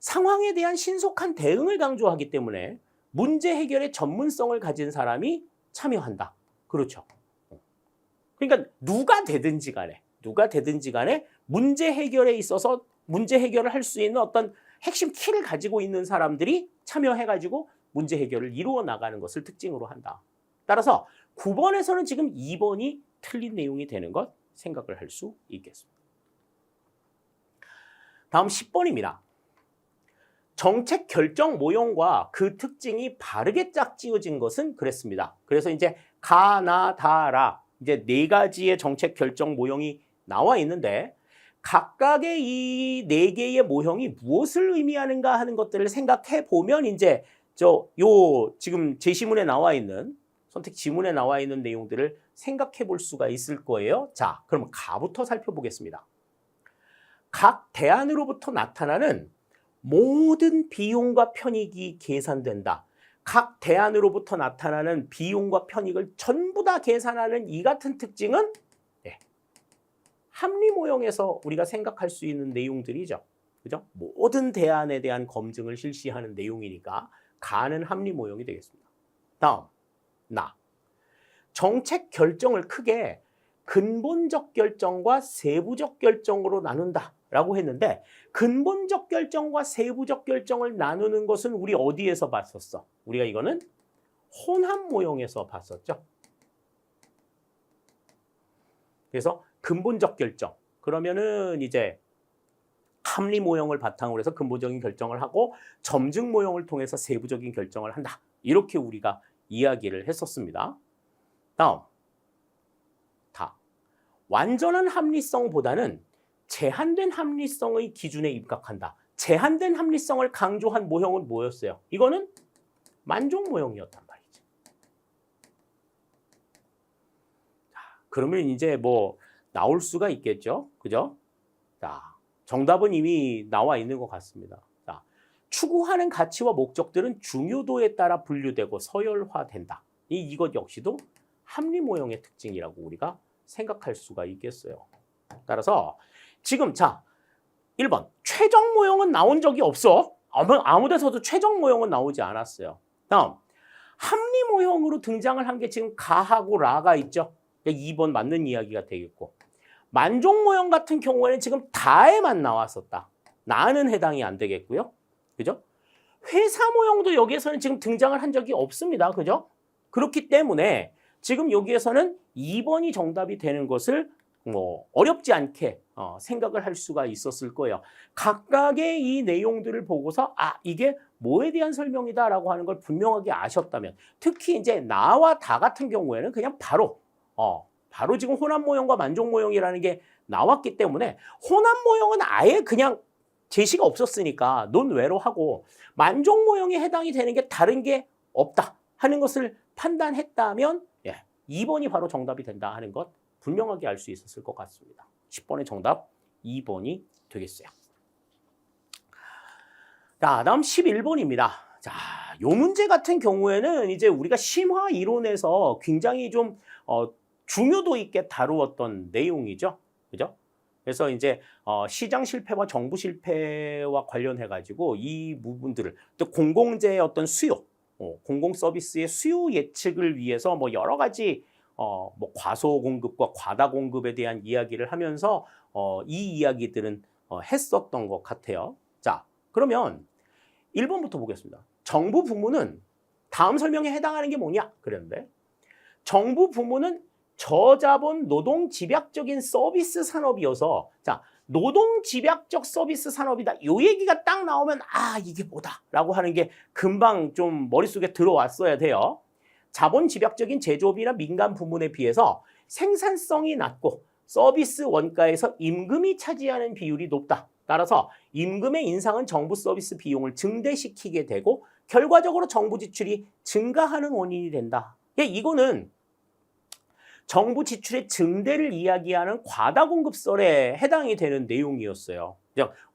상황에 대한 신속한 대응을 강조하기 때문에 문제 해결의 전문성을 가진 사람이 참여한다. 그렇죠. 그러니까 누가 되든지 간에 문제 해결에 있어서 문제 해결을 할 수 있는 어떤 핵심 키를 가지고 있는 사람들이 참여해가지고 문제 해결을 이루어 나가는 것을 특징으로 한다. 따라서 9번에서는 지금 2번이 틀린 내용이 되는 것 생각을 할 수 있겠습니다. 다음 10번입니다. 정책 결정 모형과 그 특징이 바르게 짝지어진 것은 그랬습니다. 그래서 이제 가, 나, 다, 라 이제 4가지의 정책 결정 모형이 나와 있는데 각각의 이 4개의 모형이 무엇을 의미하는가 하는 것들을 생각해 보면 이제 지금 제시문에 나와 있는 선택 지문에 나와 있는 내용들을 생각해 볼 수가 있을 거예요. 자, 그럼 가부터 살펴보겠습니다. 각 대안으로부터 나타나는 모든 비용과 편익이 계산된다. 각 대안으로부터 나타나는 비용과 편익을 전부 다 계산하는 이 같은 특징은 합리 모형에서 우리가 생각할 수 있는 내용들이죠. 그죠? 모든 대안에 대한 검증을 실시하는 내용이니까 가는 합리 모형이 되겠습니다. 다음, 나. 정책 결정을 크게 근본적 결정과 세부적 결정으로 나눈다라고 했는데 근본적 결정과 세부적 결정을 나누는 것은 우리 어디에서 봤었어? 우리가 이거는 혼합 모형에서 봤었죠. 그래서 근본적 결정. 그러면은 이제 합리 모형을 바탕으로 해서 근본적인 결정을 하고 점증 모형을 통해서 세부적인 결정을 한다. 이렇게 우리가 이야기를 했었습니다. 다음. 다. 완전한 합리성보다는 제한된 합리성의 기준에 입각한다. 제한된 합리성을 강조한 모형은 뭐였어요? 이거는 만족 모형이었단 말이지. 그러면 이제 뭐 나올 수가 있겠죠. 그죠? 자, 정답은 이미 나와 있는 것 같습니다. 자, 추구하는 가치와 목적들은 중요도에 따라 분류되고 서열화된다. 이것 역시도 합리 모형의 특징이라고 우리가 생각할 수가 있겠어요. 따라서 지금 자, 1번 최종 모형은 나온 적이 없어. 아무 데서도 최종 모형은 나오지 않았어요. 다음 합리 모형으로 등장을 한 게 지금 가하고 라가 있죠. 2번 맞는 이야기가 되겠고, 만족 모형 같은 경우에는 지금 다에만 나왔었다. 나는 해당이 안 되겠고요. 그죠? 회사 모형도 여기에서는 지금 등장을 한 적이 없습니다. 그죠? 그렇기 때문에 지금 여기에서는 2번이 정답이 되는 것을 뭐 어렵지 않게 생각을 할 수가 있었을 거예요. 각각의 이 내용들을 보고서 이게 뭐에 대한 설명이다라고 하는 걸 분명하게 아셨다면, 특히 이제 나와 다 같은 경우에는 그냥 바로 지금 혼합 모형과 만족 모형이라는 게 나왔기 때문에 혼합 모형은 아예 그냥 제시가 없었으니까 논외로 하고, 만족 모형에 해당이 되는 게 다른 게 없다 하는 것을 판단했다면 2번이 바로 정답이 된다 하는 것 분명하게 알 수 있었을 것 같습니다. 10번의 정답 2번이 되겠어요. 자, 다음 11번입니다. 자, 요 문제 같은 경우에는 이제 우리가 심화 이론에서 굉장히 좀 중요도 있게 다루었던 내용이죠. 그죠? 그래서 이제 시장 실패와 정부 실패와 관련해 가지고 이 부분들을, 또 공공재의 어떤 수요, 공공 서비스의 수요 예측을 위해서 뭐 여러 가지 뭐 과소 공급과 과다 공급에 대한 이야기를 하면서 이 이야기들은 했었던 것 같아요. 자, 그러면 1번부터 보겠습니다. 정부 부문은 다음 설명에 해당하는 게 뭐냐? 그랬는데 정부 부문은 저자본 노동 집약적인 서비스 산업이어서, 자, 노동 집약적 서비스 산업이다. 요 얘기가 딱 나오면 이게 뭐다라고 하는 게 금방 좀 머릿속에 들어왔어야 돼요. 자본 집약적인 제조업이나 민간 부문에 비해서 생산성이 낮고 서비스 원가에서 임금이 차지하는 비율이 높다. 따라서 임금의 인상은 정부 서비스 비용을 증대시키게 되고 결과적으로 정부 지출이 증가하는 원인이 된다. 이거는 정부 지출의 증대를 이야기하는 과다 공급설에 해당이 되는 내용이었어요.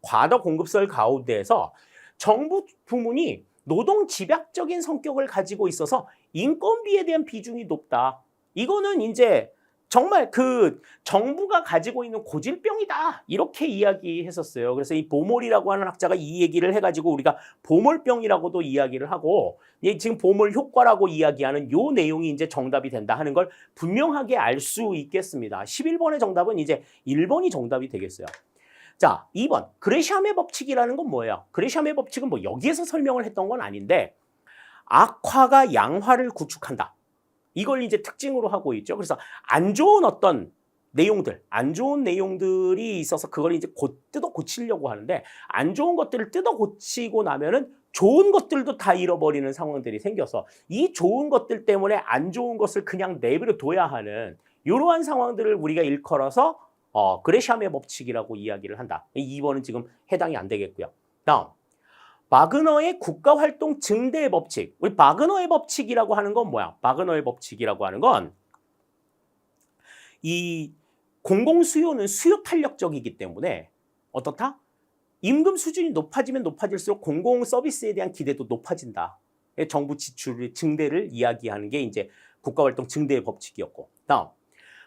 과다 공급설 가운데에서 정부 부문이 노동 집약적인 성격을 가지고 있어서 인건비에 대한 비중이 높다. 이거는 이제 정말 그 정부가 가지고 있는 고질병이다. 이렇게 이야기했었어요. 그래서 이 보몰이라고 하는 학자가 이 얘기를 해가지고 우리가 보몰병이라고도 이야기를 하고, 지금 보몰 효과라고 이야기하는 요 내용이 이제 정답이 된다 하는 걸 분명하게 알 수 있겠습니다. 11번의 정답은 이제 1번이 정답이 되겠어요. 자, 2번. 그레샴의 법칙이라는 건 뭐예요? 그레샴의 법칙은 뭐 여기에서 설명을 했던 건 아닌데, 악화가 양화를 구축한다. 이걸 이제 특징으로 하고 있죠. 그래서 안 좋은 어떤 내용들, 안 좋은 내용들이 있어서 그걸 이제 뜯어 고치려고 하는데, 안 좋은 것들을 뜯어 고치고 나면은 좋은 것들도 다 잃어버리는 상황들이 생겨서 이 좋은 것들 때문에 안 좋은 것을 그냥 내버려 둬야 하는 이러한 상황들을 우리가 일컬어서 그레샴의 법칙이라고 이야기를 한다. 2번은 지금 해당이 안 되겠고요. 다음, 바그너의 국가활동 증대 법칙. 우리 바그너의 법칙이라고 하는 건 뭐야? 바그너의 법칙이라고 하는 건 이 공공수요는 수요 탄력적이기 때문에 어떻다? 임금 수준이 높아지면 높아질수록 공공 서비스에 대한 기대도 높아진다. 정부 지출의 증대를 이야기하는 게 이제 국가활동 증대의 법칙이었고, 다음,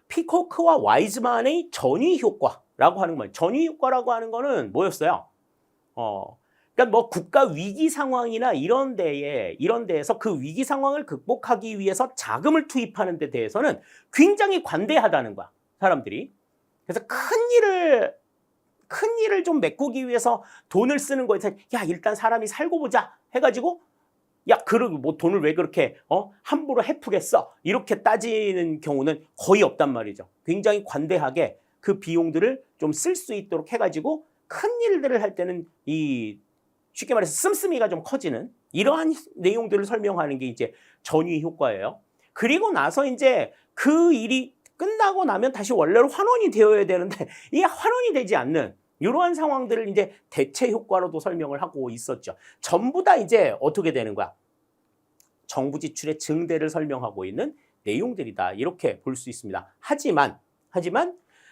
피코크와 와이즈만의 전위 효과라고 하는 거예요. 전위 효과라고 하는 거는 뭐였어요? 그러니까 뭐 국가 위기 상황이나 이런 데에서 그 위기 상황을 극복하기 위해서 자금을 투입하는 데 대해서는 굉장히 관대하다는 거야, 사람들이. 그래서 큰 일을 좀 메꾸기 위해서 돈을 쓰는 거에서 일단 사람이 살고 보자 해가지고 그러고 뭐 돈을 왜 그렇게 함부로 헤프겠어? 이렇게 따지는 경우는 거의 없단 말이죠. 굉장히 관대하게 그 비용들을 좀 쓸 수 있도록 해가지고 큰 일들을 할 때는 쉽게 말해서 씀씀이가 좀 커지는 이러한 내용들을 설명하는 게 이제 전위 효과예요. 그리고 나서 이제 그 일이 끝나고 나면 다시 원래로 환원이 되어야 되는데 이게 환원이 되지 않는 이러한 상황들을 이제 대체 효과로도 설명을 하고 있었죠. 전부 다 이제 어떻게 되는 거야? 정부 지출의 증대를 설명하고 있는 내용들이다. 이렇게 볼 수 있습니다. 하지만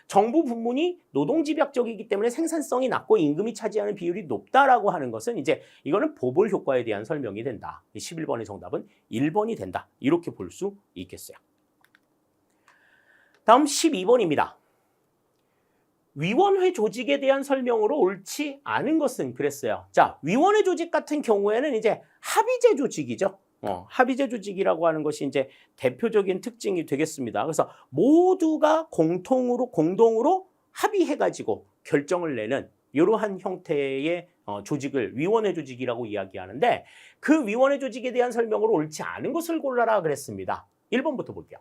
정부 부문이 노동집약적이기 때문에 생산성이 낮고 임금이 차지하는 비율이 높다라고 하는 것은 이제 이거는 보벌 효과에 대한 설명이 된다. 11번의 정답은 1번이 된다. 이렇게 볼 수 있겠어요. 다음 12번입니다. 위원회 조직에 대한 설명으로 옳지 않은 것은 그랬어요. 자, 위원회 조직 같은 경우에는 이제 합의제 조직이죠. 합의제 조직이라고 하는 것이 이제 대표적인 특징이 되겠습니다. 그래서 모두가 공동으로 합의해가지고 결정을 내는 이러한 형태의 조직을 위원회 조직이라고 이야기하는데 그 위원회 조직에 대한 설명으로 옳지 않은 것을 골라라 그랬습니다. 1번부터 볼게요.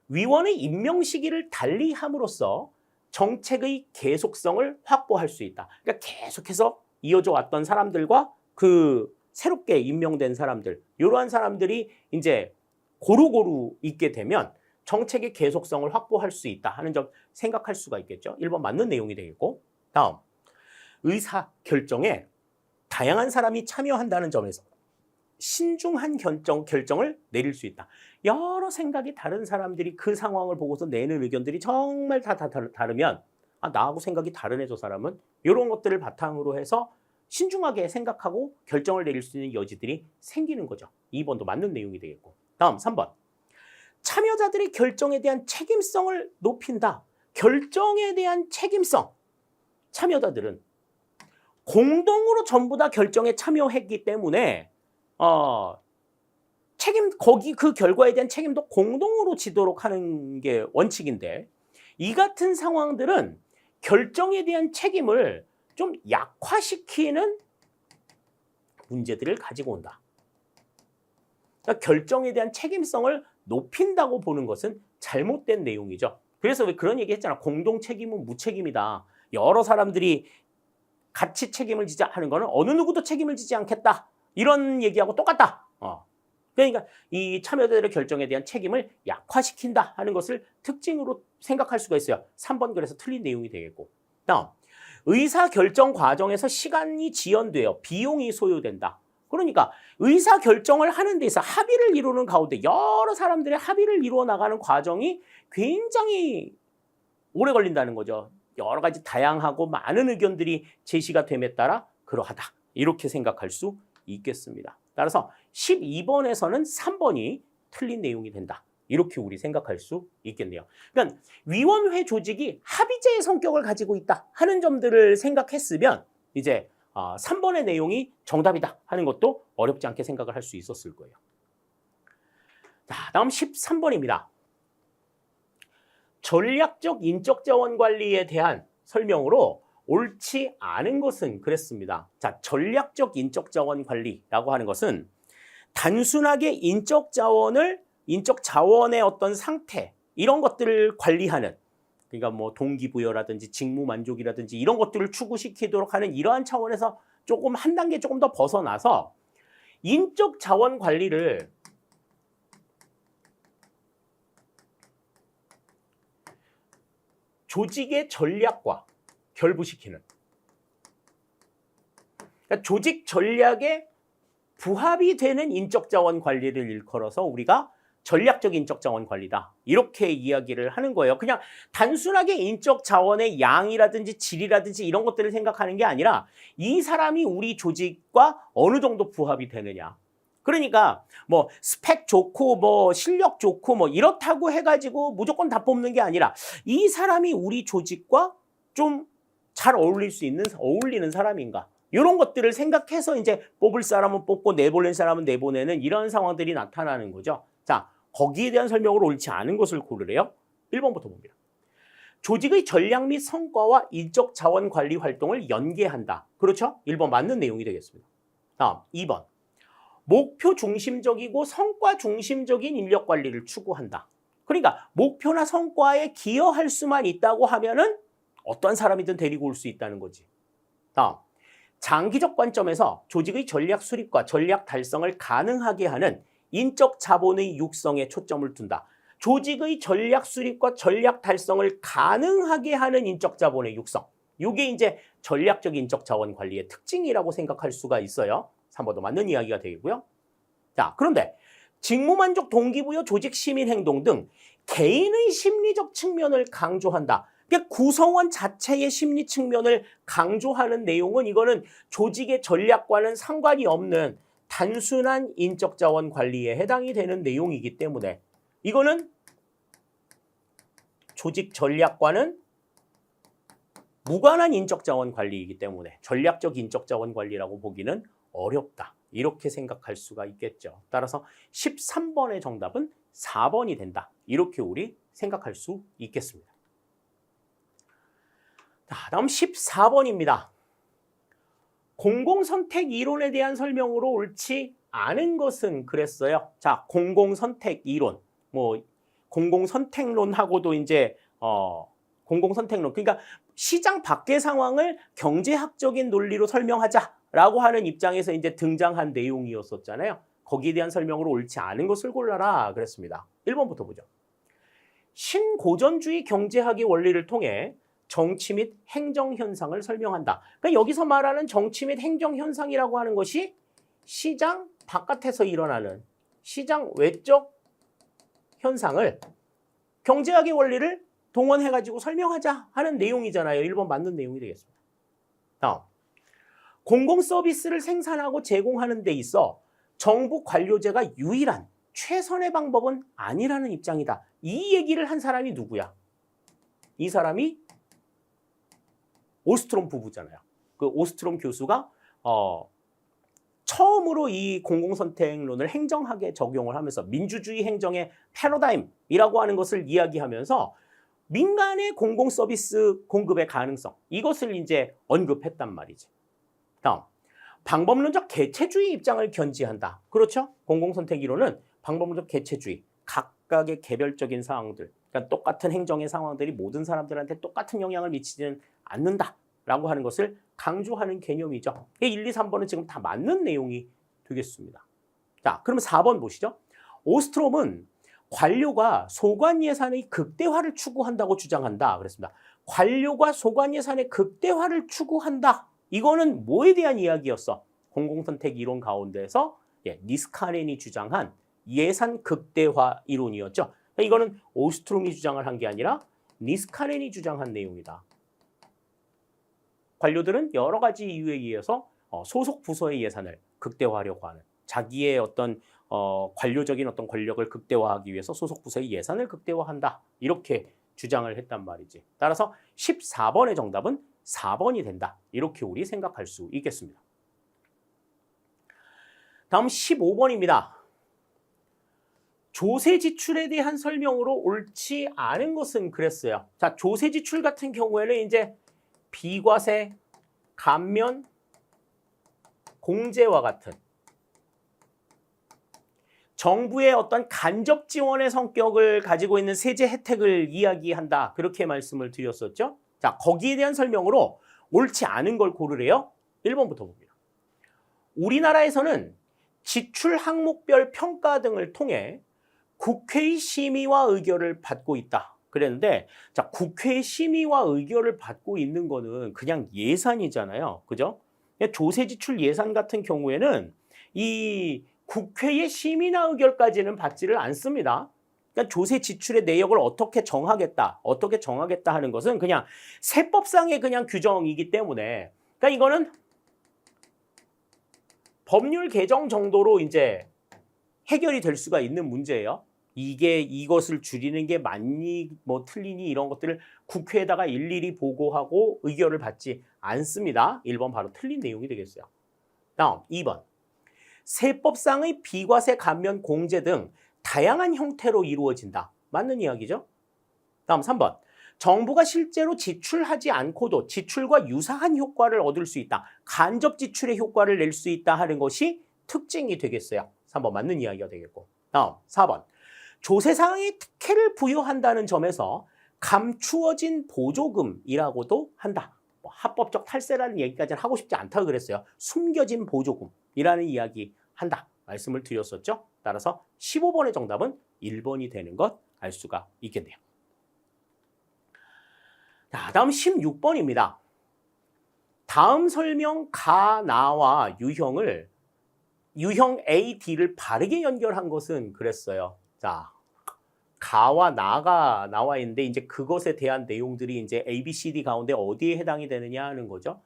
위원회 임명 시기를 달리 함으로써 정책의 계속성을 확보할 수 있다. 그러니까 계속해서 이어져 왔던 사람들과 그 새롭게 임명된 사람들, 이러한 사람들이 이제 고루고루 있게 되면 정책의 계속성을 확보할 수 있다 하는 점 생각할 수가 있겠죠. 1번 맞는 내용이 되겠고, 다음 의사 결정에 다양한 사람이 참여한다는 점에서 신중한 결정을 내릴 수 있다. 여러 생각이 다른 사람들이 그 상황을 보고서 내는 의견들이 정말 다 다르면 나하고 생각이 다르네 저 사람은, 이런 것들을 바탕으로 해서 신중하게 생각하고 결정을 내릴 수 있는 여지들이 생기는 거죠. 2번도 맞는 내용이 되겠고, 다음 3번 참여자들의 결정에 대한 책임성을 높인다. 결정에 대한 책임성. 참여자들은 공동으로 전부 다 결정에 참여했기 때문에 거기 그 결과에 대한 책임도 공동으로 지도록 하는 게 원칙인데, 이 같은 상황들은 결정에 대한 책임을 좀 약화시키는 문제들을 가지고 온다. 그러니까 결정에 대한 책임성을 높인다고 보는 것은 잘못된 내용이죠. 그래서 왜 그런 얘기 했잖아. 공동 책임은 무책임이다. 여러 사람들이 같이 책임을 지자 하는 거는 어느 누구도 책임을 지지 않겠다. 이런 얘기하고 똑같다. 그러니까 이 참여자들의 결정에 대한 책임을 약화시킨다 하는 것을 특징으로 생각할 수가 있어요. 3번 그래서 틀린 내용이 되겠고, 다음 의사결정 과정에서 시간이 지연되어 비용이 소요된다. 그러니까 의사결정을 하는 데 있어 합의를 이루는 가운데 여러 사람들의 합의를 이루어 나가는 과정이 굉장히 오래 걸린다는 거죠. 여러 가지 다양하고 많은 의견들이 제시가 됨에 따라 그러하다. 이렇게 생각할 수 있겠습니다. 따라서 12번에서는 3번이 틀린 내용이 된다. 이렇게 우리 생각할 수 있겠네요. 그러니까 위원회 조직이 합의제의 성격을 가지고 있다 하는 점들을 생각했으면 이제 3번의 내용이 정답이다 하는 것도 어렵지 않게 생각을 할 수 있었을 거예요. 자, 다음 13번입니다. 전략적 인적 자원 관리에 대한 설명으로 옳지 않은 것은 그랬습니다. 자, 전략적 인적 자원 관리라고 하는 것은 단순하게 인적 자원의 어떤 상태, 이런 것들을 관리하는, 그러니까 뭐 동기부여라든지 직무 만족이라든지 이런 것들을 추구시키도록 하는 이러한 차원에서 조금 한 단계 조금 더 벗어나서 인적 자원 관리를 조직의 전략과 결부시키는, 그러니까 조직 전략에 부합이 되는 인적 자원 관리를 일컬어서 우리가 전략적 인적 자원 관리다. 이렇게 이야기를 하는 거예요. 그냥 단순하게 인적 자원의 양이라든지 질이라든지 이런 것들을 생각하는 게 아니라 이 사람이 우리 조직과 어느 정도 부합이 되느냐. 그러니까 뭐 스펙 좋고 뭐 실력 좋고 뭐 이렇다고 해가지고 무조건 다 뽑는 게 아니라 이 사람이 우리 조직과 좀 잘 어울리는 사람인가. 이런 것들을 생각해서 이제 뽑을 사람은 뽑고 내보낼 사람은 내보내는 이런 상황들이 나타나는 거죠. 자, 거기에 대한 설명으로 옳지 않은 것을 고르래요. 1번부터 봅니다. 조직의 전략 및 성과와 인적 자원 관리 활동을 연계한다. 그렇죠? 1번 맞는 내용이 되겠습니다. 다음 2번. 목표 중심적이고 성과 중심적인 인력 관리를 추구한다. 그러니까 목표나 성과에 기여할 수만 있다고 하면은 어떤 사람이든 데리고 올 수 있다는 거지. 다음. 장기적 관점에서 조직의 전략 수립과 전략 달성을 가능하게 하는 인적 자본의 육성에 초점을 둔다. 조직의 전략 수립과 전략 달성을 가능하게 하는 인적 자본의 육성. 이게 이제 전략적 인적 자원 관리의 특징이라고 생각할 수가 있어요. 3번도 맞는 이야기가 되겠고요. 자, 그런데 직무만족, 동기부여, 조직 시민 행동 등 개인의 심리적 측면을 강조한다. 그러니까 구성원 자체의 심리 측면을 강조하는 내용은 이거는 조직의 전략과는 상관이 없는 단순한 인적 자원 관리에 해당이 되는 내용이기 때문에 이거는 조직 전략과는 무관한 인적 자원 관리이기 때문에 전략적 인적 자원 관리라고 보기는 어렵다. 이렇게 생각할 수가 있겠죠. 따라서 13번의 정답은 4번이 된다. 이렇게 우리 생각할 수 있겠습니다. 자, 다음 14번입니다. 공공선택 이론에 대한 설명으로 옳지 않은 것은 그랬어요. 자, 공공선택 이론, 뭐 공공선택론하고도 이제 공공선택론, 그러니까 시장 밖의 상황을 경제학적인 논리로 설명하자라고 하는 입장에서 이제 등장한 내용이었었잖아요. 거기에 대한 설명으로 옳지 않은 것을 골라라 그랬습니다. 1번부터 보죠. 신고전주의 경제학의 원리를 통해 정치 및 행정 현상을 설명한다. 그러니까 여기서 말하는 정치 및 행정 현상이라고 하는 것이 시장 바깥에서 일어나는 시장 외적 현상을 경제학의 원리를 동원해가지고 설명하자 하는 내용이잖아요. 1번 맞는 내용이 되겠습니다. 다음, 공공 서비스를 생산하고 제공하는 데 있어 정부 관료제가 유일한 최선의 방법은 아니라는 입장이다. 이 얘기를 한 사람이 누구야? 이 사람이 오스트롬 부부잖아요. 그 오스트롬 교수가 처음으로 이 공공선택론을 행정학에 적용을 하면서 민주주의 행정의 패러다임이라고 하는 것을 이야기하면서 민간의 공공 서비스 공급의 가능성, 이것을 이제 언급했단 말이지. 다음, 방법론적 개체주의 입장을 견지한다. 그렇죠? 공공선택 이론은 방법론적 개체주의, 각각의 개별적인 상황들, 그러니까 똑같은 행정의 상황들이 모든 사람들한테 똑같은 영향을 미치지는 않는다라고 하는 것을 강조하는 개념이죠. 1, 2, 3번은 지금 다 맞는 내용이 되겠습니다. 자, 그러면 4번 보시죠. 오스트롬은 관료가 소관 예산의 극대화를 추구한다고 주장한다. 그랬습니다. 관료가 소관 예산의 극대화를 추구한다. 이거는 뭐에 대한 이야기였어? 공공선택 이론 가운데서 니스카넨이 주장한 예산 극대화 이론이었죠. 이거는 오스트롬이 주장을 한 게 아니라 니스카넨이 주장한 내용이다. 관료들은 여러 가지 이유에 의해서 소속 부서의 예산을 극대화하려고 하는, 자기의 어떤 관료적인 어떤 권력을 극대화하기 위해서 소속 부서의 예산을 극대화한다. 이렇게 주장을 했단 말이지. 따라서 14번의 정답은 4번이 된다. 이렇게 우리 생각할 수 있겠습니다. 다음 15번입니다. 조세 지출에 대한 설명으로 옳지 않은 것은 그랬어요. 자, 조세 지출 같은 경우에는 이제 비과세, 감면, 공제와 같은 정부의 어떤 간접 지원의 성격을 가지고 있는 세제 혜택을 이야기한다. 그렇게 말씀을 드렸었죠. 자, 거기에 대한 설명으로 옳지 않은 걸 고르래요. 1번부터 봅니다. 우리나라에서는 지출 항목별 평가 등을 통해 국회의 심의와 의결을 받고 있다. 그랬는데, 자, 국회의 심의와 의결을 받고 있는 거는 그냥 예산이잖아요. 그죠? 조세 지출 예산 같은 경우에는 이 국회의 심의나 의결까지는 받지를 않습니다. 그러니까 조세 지출의 내역을 어떻게 정하겠다 하는 것은 그냥 세법상의 그냥 규정이기 때문에, 그러니까 이거는 법률 개정 정도로 이제 해결이 될 수가 있는 문제예요. 이것을 줄이는 게 맞니, 뭐 틀리니 이런 것들을 국회에다가 일일이 보고하고 의결을 받지 않습니다. 1번 바로 틀린 내용이 되겠어요. 다음 2번. 세법상의 비과세, 감면, 공제 등 다양한 형태로 이루어진다. 맞는 이야기죠? 다음 3번. 정부가 실제로 지출하지 않고도 지출과 유사한 효과를 얻을 수 있다. 간접 지출의 효과를 낼 수 있다 하는 것이 특징이 되겠어요. 3번 맞는 이야기가 되겠고. 다음 4번. 조세 상의 특혜를 부여한다는 점에서 감추어진 보조금이라고도 한다. 뭐 합법적 탈세라는 얘기까지는 하고 싶지 않다고 그랬어요. 숨겨진 보조금이라는 이야기 한다. 말씀을 드렸었죠. 따라서 15번의 정답은 1번이 되는 것 알 수가 있겠네요. 자, 다음 16번입니다. 다음 설명 가, 나와 유형을 유형 A, D를 바르게 연결한 것은 그랬어요. 자, 가와 나가 나와 있는데 이제 그것에 대한 내용들이 이제 A, B, C, D 가운데 어디에 해당이 되느냐 하는 거죠.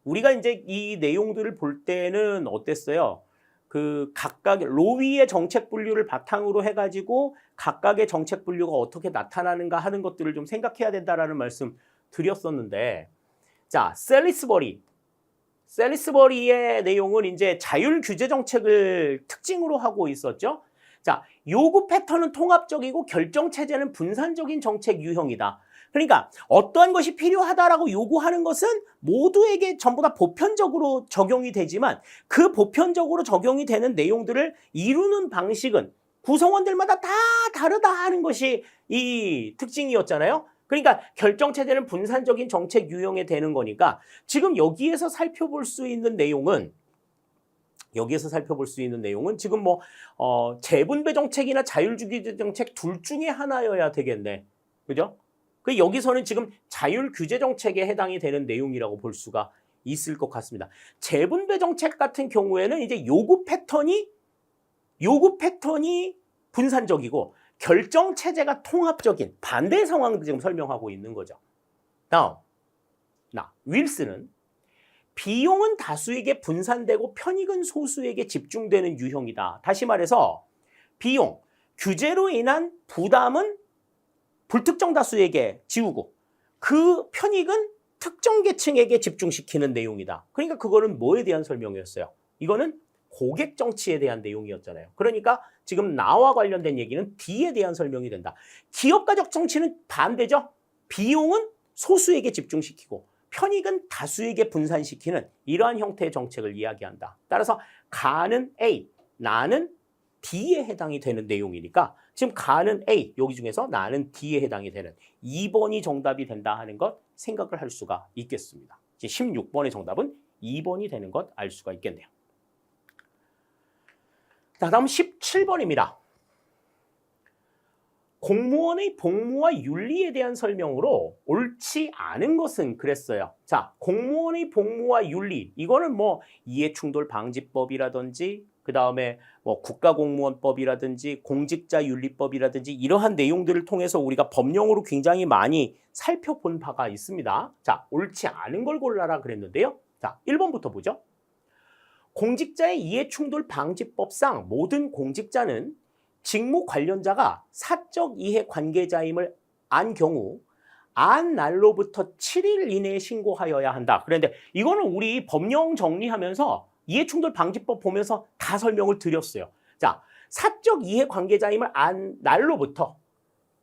우리가 이제 이 내용들을 볼 때는 어땠어요? 그 각각 로위의 정책 분류를 바탕으로 해가지고 각각의 정책 분류가 어떻게 나타나는가 하는 것들을 좀 생각해야 된다라는 말씀 드렸었는데, 자, 셀리스버리의 내용은 이제 자율 규제 정책을 특징으로 하고 있었죠. 자, 요구 패턴은 통합적이고 결정 체제는 분산적인 정책 유형이다. 그러니까 어떠한 것이 필요하다라고 요구하는 것은 모두에게 전부 다 보편적으로 적용이 되지만 그 보편적으로 적용이 되는 내용들을 이루는 방식은 구성원들마다 다 다르다 하는 것이 이 특징이었잖아요. 그러니까 결정체제는 분산적인 정책 유형에 되는 거니까 지금 여기에서 살펴볼 수 있는 내용은 지금 뭐 재분배 정책이나 자율주기 정책 둘 중에 하나여야 되겠네. 그죠? 그 여기서는 지금 자율 규제 정책에 해당이 되는 내용이라고 볼 수가 있을 것 같습니다. 재분배 정책 같은 경우에는 이제 요구 패턴이 분산적이고 결정 체제가 통합적인 반대 상황을 지금 설명하고 있는 거죠. 다음, 윌슨은 비용은 다수에게 분산되고 편익은 소수에게 집중되는 유형이다. 다시 말해서 비용, 규제로 인한 부담은 불특정 다수에게 지우고 그 편익은 특정 계층에게 집중시키는 내용이다. 그러니까 그거는 뭐에 대한 설명이었어요? 이거는 고객 정치에 대한 내용이었잖아요. 그러니까 지금 나와 관련된 얘기는 D에 대한 설명이 된다. 기업가적 정치는 반대죠. 비용은 소수에게 집중시키고 편익은 다수에게 분산시키는 이러한 형태의 정책을 이야기한다. 따라서 가는 A, 나는 D에 해당이 되는 내용이니까 지금 가는 A, 여기 중에서 나는 D에 해당이 되는 2번이 정답이 된다 하는 것 생각을 할 수가 있겠습니다. 이제 16번의 정답은 2번이 되는 것 알 수가 있겠네요. 자, 다음 17번입니다. 공무원의 복무와 윤리에 대한 설명으로 옳지 않은 것은 그랬어요. 자, 공무원의 복무와 윤리, 이거는 뭐 이해충돌 방지법이라든지 그 다음에 뭐 국가공무원법이라든지 공직자윤리법이라든지 이러한 내용들을 통해서 우리가 법령으로 굉장히 많이 살펴본 바가 있습니다. 자, 옳지 않은 걸 골라라 그랬는데요. 자, 1번부터 보죠. 공직자의 이해충돌 방지법상 모든 공직자는 직무 관련자가 사적 이해 관계자임을 안 경우 안 날로부터 7일 이내에 신고하여야 한다. 그런데 이거는 우리 법령 정리하면서 이해충돌 방지법 보면서 다 설명을 드렸어요. 자, 사적 이해 관계자임을 안 날로부터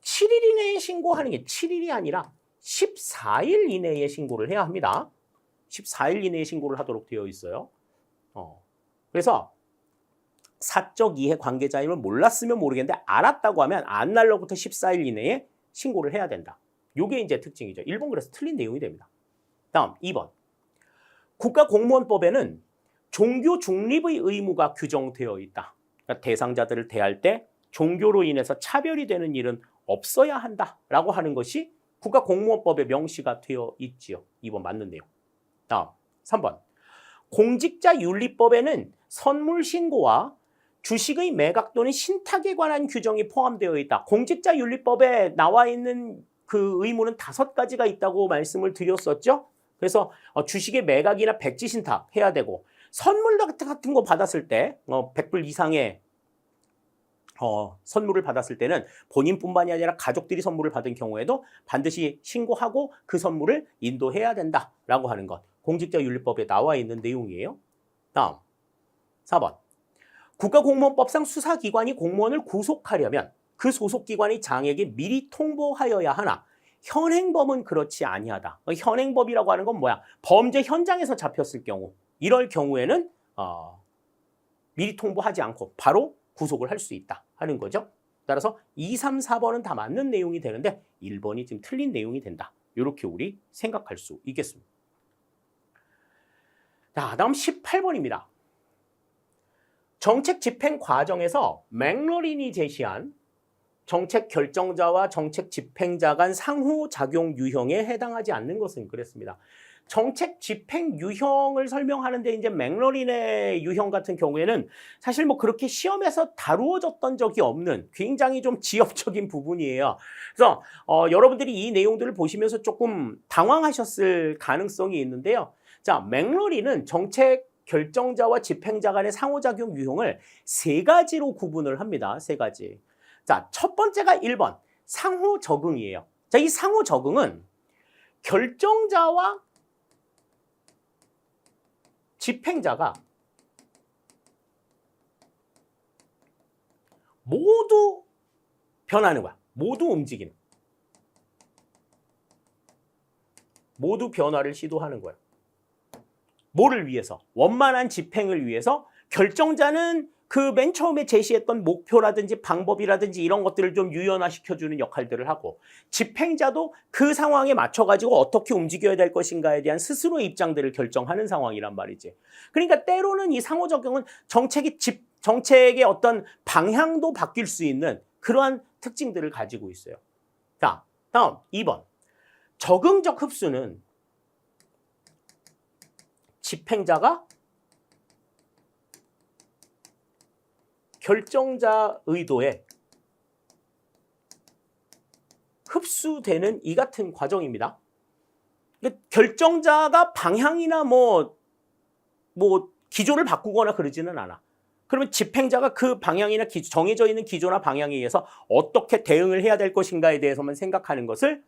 7일 이내에 신고하는 게 7일이 아니라 14일 이내에 신고를 해야 합니다. 14일 이내에 신고를 하도록 되어 있어요. 그래서 사적 이해 관계자임을 몰랐으면 모르겠는데 알았다고 하면 안 날로부터 14일 이내에 신고를 해야 된다. 이게 이제 특징이죠. 1번 그래서 틀린 내용이 됩니다. 다음 2번. 국가공무원법에는 종교 중립의 의무가 규정되어 있다. 그러니까 대상자들을 대할 때 종교로 인해서 차별이 되는 일은 없어야 한다라고 하는 것이 국가공무원법에 명시가 되어 있지요. 2번 맞는 내용. 다음 3번. 공직자윤리법에는 선물신고와 주식의 매각 또는 신탁에 관한 규정이 포함되어 있다. 공직자윤리법에 나와 있는 그 의무는 5가지가 있다고 말씀을 드렸었죠. 그래서 주식의 매각이나 백지 신탁 해야 되고 선물 같은 거 받았을 때 100불 이상의 선물을 받았을 때는 본인뿐만이 아니라 가족들이 선물을 받은 경우에도 반드시 신고하고 그 선물을 인도해야 된다라고 하는 것. 공직자윤리법에 나와 있는 내용이에요. 다음 4번. 국가공무원법상 수사기관이 공무원을 구속하려면 그 소속기관의 장에게 미리 통보하여야 하나 현행범은 그렇지 아니하다. 현행범이라고 하는 건 뭐야? 범죄 현장에서 잡혔을 경우 이럴 경우에는 미리 통보하지 않고 바로 구속을 할 수 있다 하는 거죠. 따라서 2, 3, 4번은 다 맞는 내용이 되는데 1번이 지금 틀린 내용이 된다. 이렇게 우리 생각할 수 있겠습니다. 자, 다음 18번입니다. 정책 집행 과정에서 맥러린이 제시한 정책 결정자와 정책 집행자 간 상호작용 유형에 해당하지 않는 것은 그랬습니다. 정책 집행 유형을 설명하는데 이제 맥러린의 유형 같은 경우에는 사실 뭐 그렇게 시험에서 다루어졌던 적이 없는 굉장히 좀 지엽적인 부분이에요. 그래서 여러분들이 이 내용들을 보시면서 조금 당황하셨을 가능성이 있는데요. 자, 맥러린은 정책 결정자와 집행자 간의 상호작용 유형을 세 가지로 구분을 합니다. 세 가지. 자, 첫 번째가 1번 상호 적응이에요. 자, 이 상호 적응은 결정자와 집행자가 모두 변하는 거야. 모두 움직이는. 모두 변화를 시도하는 거야. 뭐를 위해서? 원만한 집행을 위해서 결정자는 그 맨 처음에 제시했던 목표라든지 방법이라든지 이런 것들을 좀 유연화시켜주는 역할들을 하고 집행자도 그 상황에 맞춰가지고 어떻게 움직여야 될 것인가에 대한 스스로의 입장들을 결정하는 상황이란 말이지. 그러니까 때로는 이 상호작용은 정책의 어떤 방향도 바뀔 수 있는 그러한 특징들을 가지고 있어요. 자, 다음 2번. 적응적 흡수는 집행자가 결정자 의도에 흡수되는 이 같은 과정입니다. 결정자가 방향이나 뭐 기조를 바꾸거나 그러지는 않아. 그러면 집행자가 그 방향이나 정해져 있는 기조나 방향에 의해서 어떻게 대응을 해야 될 것인가에 대해서만 생각하는 것을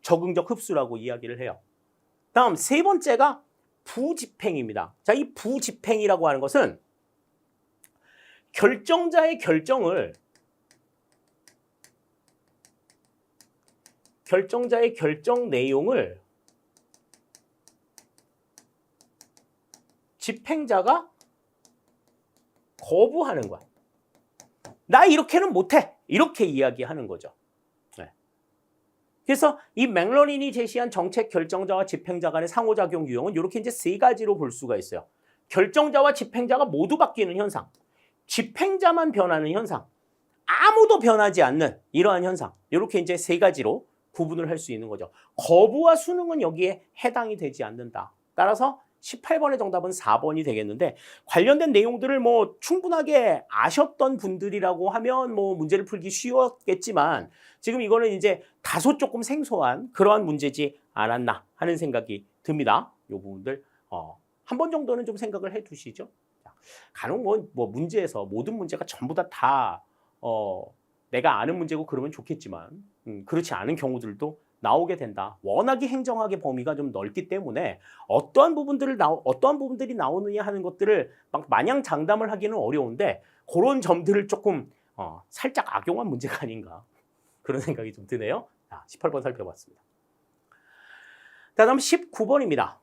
적응적 흡수라고 이야기를 해요. 다음 세 번째가 부집행입니다. 자, 이 부집행이라고 하는 것은 결정자의 결정 내용을 집행자가 거부하는 거야. 나 이렇게는 못해. 이렇게 이야기하는 거죠. 네. 그래서 이 맥러린이 제시한 정책 결정자와 집행자 간의 상호작용 유형은 이렇게 이제 세 가지로 볼 수가 있어요. 결정자와 집행자가 모두 바뀌는 현상, 집행자만 변하는 현상, 아무도 변하지 않는 이러한 현상. 이렇게 이제 세 가지로 구분을 할 수 있는 거죠. 거부와 수능은 여기에 해당이 되지 않는다. 따라서 18번의 정답은 4번이 되겠는데 관련된 내용들을 뭐 충분하게 아셨던 분들이라고 하면 뭐 문제를 풀기 쉬웠겠지만 지금 이거는 이제 다소 조금 생소한 그러한 문제지 않았나 하는 생각이 듭니다. 이 부분들 한 번 정도는 좀 생각을 해 두시죠. 간혹 뭐 문제에서 모든 문제가 전부 다 내가 아는 문제고 그러면 좋겠지만 그렇지 않은 경우들도 나오게 된다. 워낙에 행정학의 범위가 좀 넓기 때문에 어떠한 부분들이 나오느냐 하는 것들을 막 마냥 장담을 하기는 어려운데 그런 점들을 조금 살짝 악용한 문제가 아닌가 그런 생각이 좀 드네요. 자, 18번 살펴봤습니다. 다음 19번입니다.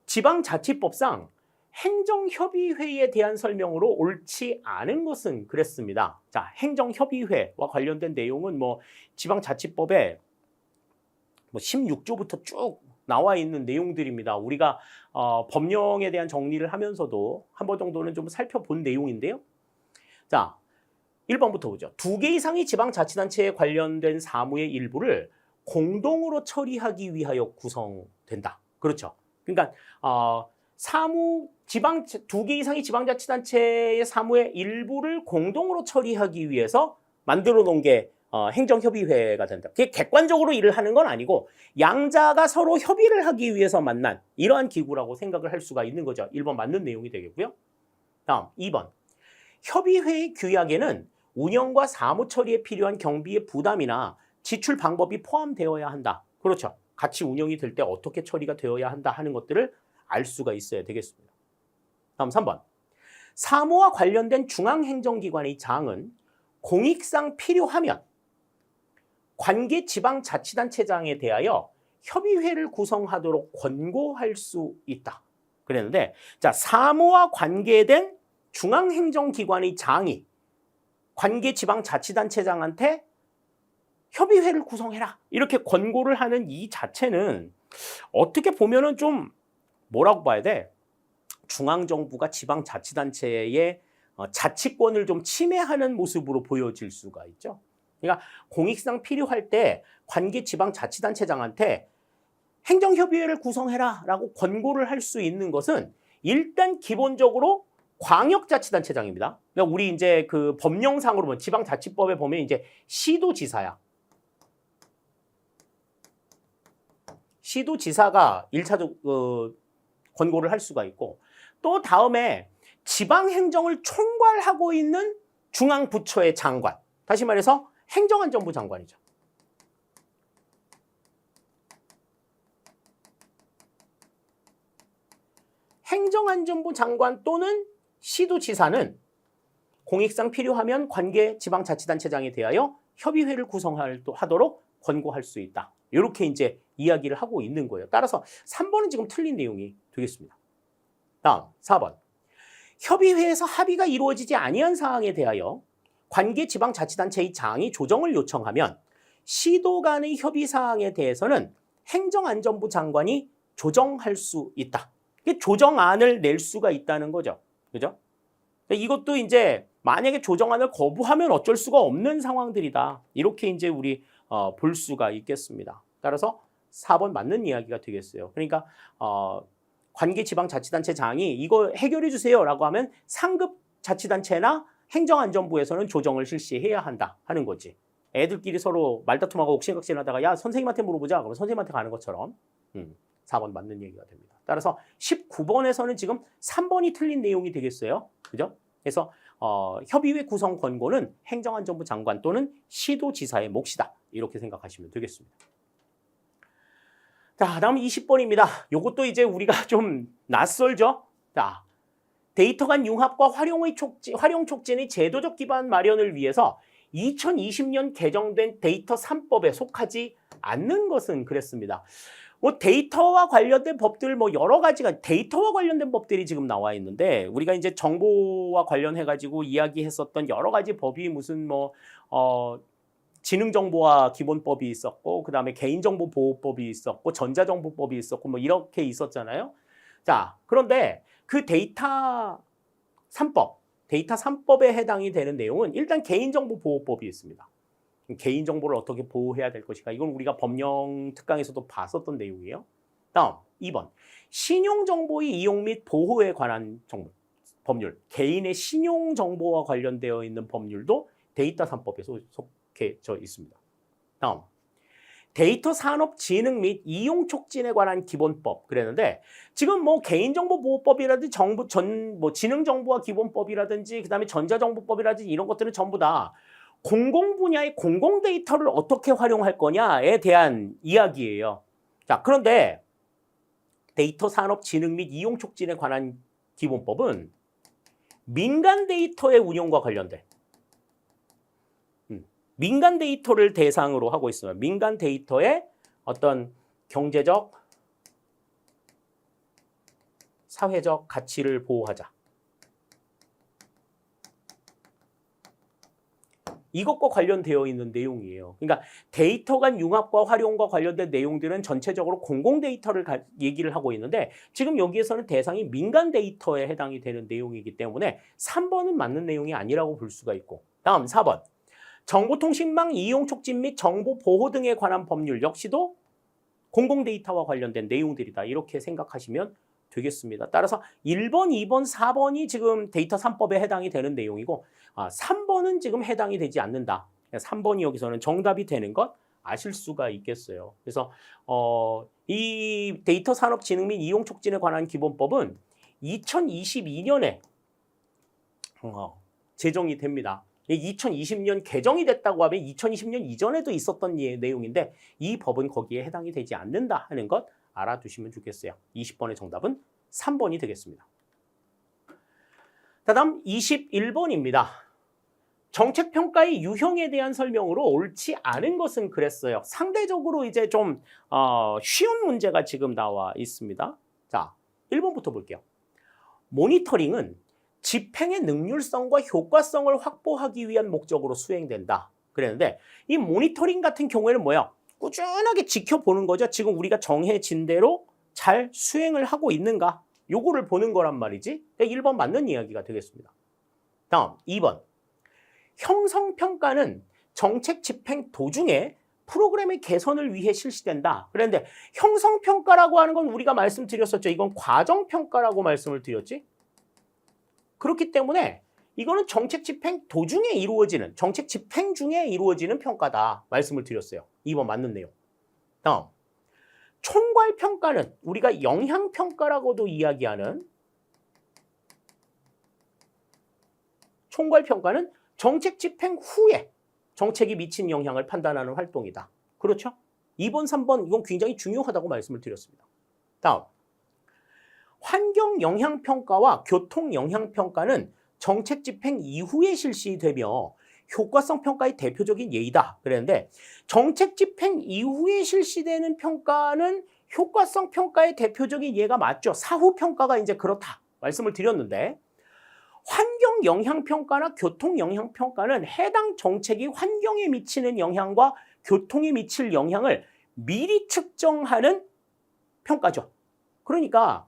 지방자치법상 행정협의회에 대한 설명으로 옳지 않은 것은 그랬습니다. 자, 행정협의회와 관련된 내용은 뭐 지방자치법에 16조부터 쭉 나와 있는 내용들입니다. 우리가 법령에 대한 정리를 하면서도 한 번 정도는 좀 살펴본 내용인데요. 자, 1번부터 보죠. 2개 이상의 지방자치단체에 관련된 사무의 일부를 공동으로 처리하기 위하여 구성된다. 그렇죠. 그러니까 2개 이상의 지방자치단체의 사무의 일부를 공동으로 처리하기 위해서 만들어 놓은 게 행정협의회가 된다. 그게 객관적으로 일을 하는 건 아니고 양자가 서로 협의를 하기 위해서 만난 이러한 기구라고 생각을 할 수가 있는 거죠. 1번 맞는 내용이 되겠고요. 다음 2번. 협의회의 규약에는 운영과 사무 처리에 필요한 경비의 부담이나 지출 방법이 포함되어야 한다. 그렇죠. 같이 운영이 될 때 어떻게 처리가 되어야 한다 하는 것들을 알 수가 있어야 되겠습니다. 다음 3번. 사무와 관련된 중앙행정기관의 장은 공익상 필요하면 관계 지방자치단체장에 대하여 협의회를 구성하도록 권고할 수 있다. 그랬는데 자, 사무와 관계된 중앙행정기관의 장이 관계 지방자치단체장한테 협의회를 구성해라 이렇게 권고를 하는 이 자체는 어떻게 보면은 좀 뭐라고 봐야 돼? 중앙정부가 지방자치단체의 자치권을 좀 침해하는 모습으로 보여질 수가 있죠. 그러니까 공익상 필요할 때 관계 지방자치단체장한테 행정협의회를 구성해라 라고 권고를 할 수 있는 것은 일단 기본적으로 광역자치단체장입니다. 그러니까 우리 이제 그 법령상으로 보면 지방자치법에 보면 이제 시도지사야. 시도지사가 1차적 권고를 할 수가 있고, 또 다음에 지방행정을 총괄하고 있는 중앙부처의 장관, 다시 말해서 행정안전부 장관이죠. 행정안전부 장관 또는 시도지사는 공익상 필요하면 관계 지방자치단체장에 대하여 협의회를 구성하도록 권고할 수 있다. 이렇게 이제 이야기를 하고 있는 거예요. 따라서 3번은 지금 틀린 내용이 되겠습니다. 다음 4번. 협의회에서 합의가 이루어지지 아니한 사항에 대하여 관계 지방자치단체의 장이 조정을 요청하면 시도 간의 협의 사항에 대해서는 행정안전부 장관이 조정할 수 있다. 조정안을 낼 수가 있다는 거죠. 그죠? 이것도 이제 만약에 조정안을 거부하면 어쩔 수가 없는 상황들이다. 이렇게 이제 우리 볼 수가 있겠습니다. 따라서 4번 맞는 이야기가 되겠어요. 그러니까 관계 지방자치단체장이 이거 해결해 주세요라고 하면 상급 자치단체나 행정안전부에서는 조정을 실시해야 한다 하는 거지. 애들끼리 서로 말다툼하고 옥신각신하다가 야 선생님한테 물어보자 그러면 선생님한테 가는 것처럼 4번 맞는 얘기가 됩니다. 따라서 19번에서는 지금 3번이 틀린 내용이 되겠어요. 그죠? 그래서 협의회 구성 권고는 행정안전부 장관 또는 시도지사의 몫이다. 이렇게 생각하시면 되겠습니다. 자, 다음 20번입니다. 요것도 이제 우리가 좀 낯설죠? 자, 데이터 간 융합과 활용 촉진의 제도적 기반 마련을 위해서 2020년 개정된 데이터 3법에 속하지 않는 것은 그랬습니다. 뭐 데이터와 관련된 법들 뭐 여러 가지가 데이터와 관련된 법들이 지금 나와 있는데 우리가 이제 정보와 관련해 가지고 이야기했었던 여러 가지 법이 무슨 뭐 지능정보화 기본법이 있었고 그다음에 개인정보보호법이 있었고 전자정보법이 있었고 뭐 이렇게 있었잖아요. 자, 그런데 그 데이터 3법에 해당이 되는 내용은 일단 개인정보보호법이 있습니다. 개인정보를 어떻게 보호해야 될 것인가. 이건 우리가 법령 특강에서도 봤었던 내용이에요. 다음 2번. 신용정보의 이용 및 보호에 관한 법률. 개인의 신용정보와 관련되어 있는 법률도 데이터 3법에 속해져 있습니다. 다음. 데이터 산업 진흥 및 이용 촉진에 관한 기본법 그랬는데 지금 뭐 개인정보보호법이라든지 지능정보화 기본법이라든지 그다음에 전자정보법이라든지 이런 것들은 전부 다 공공 분야의 공공 데이터를 어떻게 활용할 거냐에 대한 이야기예요. 자, 그런데 데이터 산업 진흥 및 이용 촉진에 관한 기본법은 민간 데이터의 운용과 관련된 민간 데이터를 대상으로 하고 있습니다. 민간 데이터의 어떤 경제적, 사회적 가치를 보호하자. 이것과 관련되어 있는 내용이에요. 그러니까 데이터 간 융합과 활용과 관련된 내용들은 전체적으로 공공 데이터를 얘기를 하고 있는데 지금 여기에서는 대상이 민간 데이터에 해당이 되는 내용이기 때문에 3번은 맞는 내용이 아니라고 볼 수가 있고 다음 4번. 정보통신망 이용 촉진 및 정보 보호 등에 관한 법률 역시도 공공 데이터와 관련된 내용들이다. 이렇게 생각하시면 되겠습니다. 따라서 1번, 2번, 4번이 지금 데이터 3법에 해당이 되는 내용이고 3번은 지금 해당이 되지 않는다. 3번이 여기서는 정답이 되는 것 아실 수가 있겠어요. 그래서 이 데이터 산업 진흥 및 이용 촉진에 관한 기본법은 2022년에 제정이 됩니다. 2020년 개정이 됐다고 하면 2020년 이전에도 있었던 내용인데 이 법은 거기에 해당이 되지 않는다 하는 것 알아두시면 좋겠어요. 20번의 정답은 3번이 되겠습니다. 다음 21번입니다. 정책평가의 유형에 대한 설명으로 옳지 않은 것은 그랬어요. 상대적으로 이제 좀 쉬운 문제가 지금 나와 있습니다. 자, 1번부터 볼게요. 모니터링은 집행의 능률성과 효과성을 확보하기 위한 목적으로 수행된다. 그랬는데 이 모니터링 같은 경우에는 뭐야? 꾸준하게 지켜보는 거죠. 지금 우리가 정해진 대로 잘 수행을 하고 있는가? 요거를 보는 거란 말이지. 1번 맞는 이야기가 되겠습니다. 다음 2번. 형성평가는 정책 집행 도중에 프로그램의 개선을 위해 실시된다. 그런데 형성평가라고 하는 건 우리가 말씀드렸었죠. 이건 과정평가라고 말씀을 드렸지. 그렇기 때문에 이거는 정책 집행 도중에 이루어지는, 정책 집행 중에 이루어지는 평가다 말씀을 드렸어요. 2번 맞는 내용. 다음, 총괄평가는 우리가 영향평가라고도 이야기하는, 총괄평가는 정책 집행 후에 정책이 미친 영향을 판단하는 활동이다. 그렇죠? 2번, 3번 이건 굉장히 중요하다고 말씀을 드렸습니다. 다음, 환경영향평가와 교통영향평가는 정책 집행 이후에 실시되며 효과성 평가의 대표적인 예이다. 그랬는데 정책 집행 이후에 실시되는 평가는 효과성 평가의 대표적인 예가 맞죠. 사후 평가가 이제 그렇다 말씀을 드렸는데 환경 영향 평가나 교통 영향 평가는 해당 정책이 환경에 미치는 영향과 교통에 미칠 영향을 미리 측정하는 평가죠. 그러니까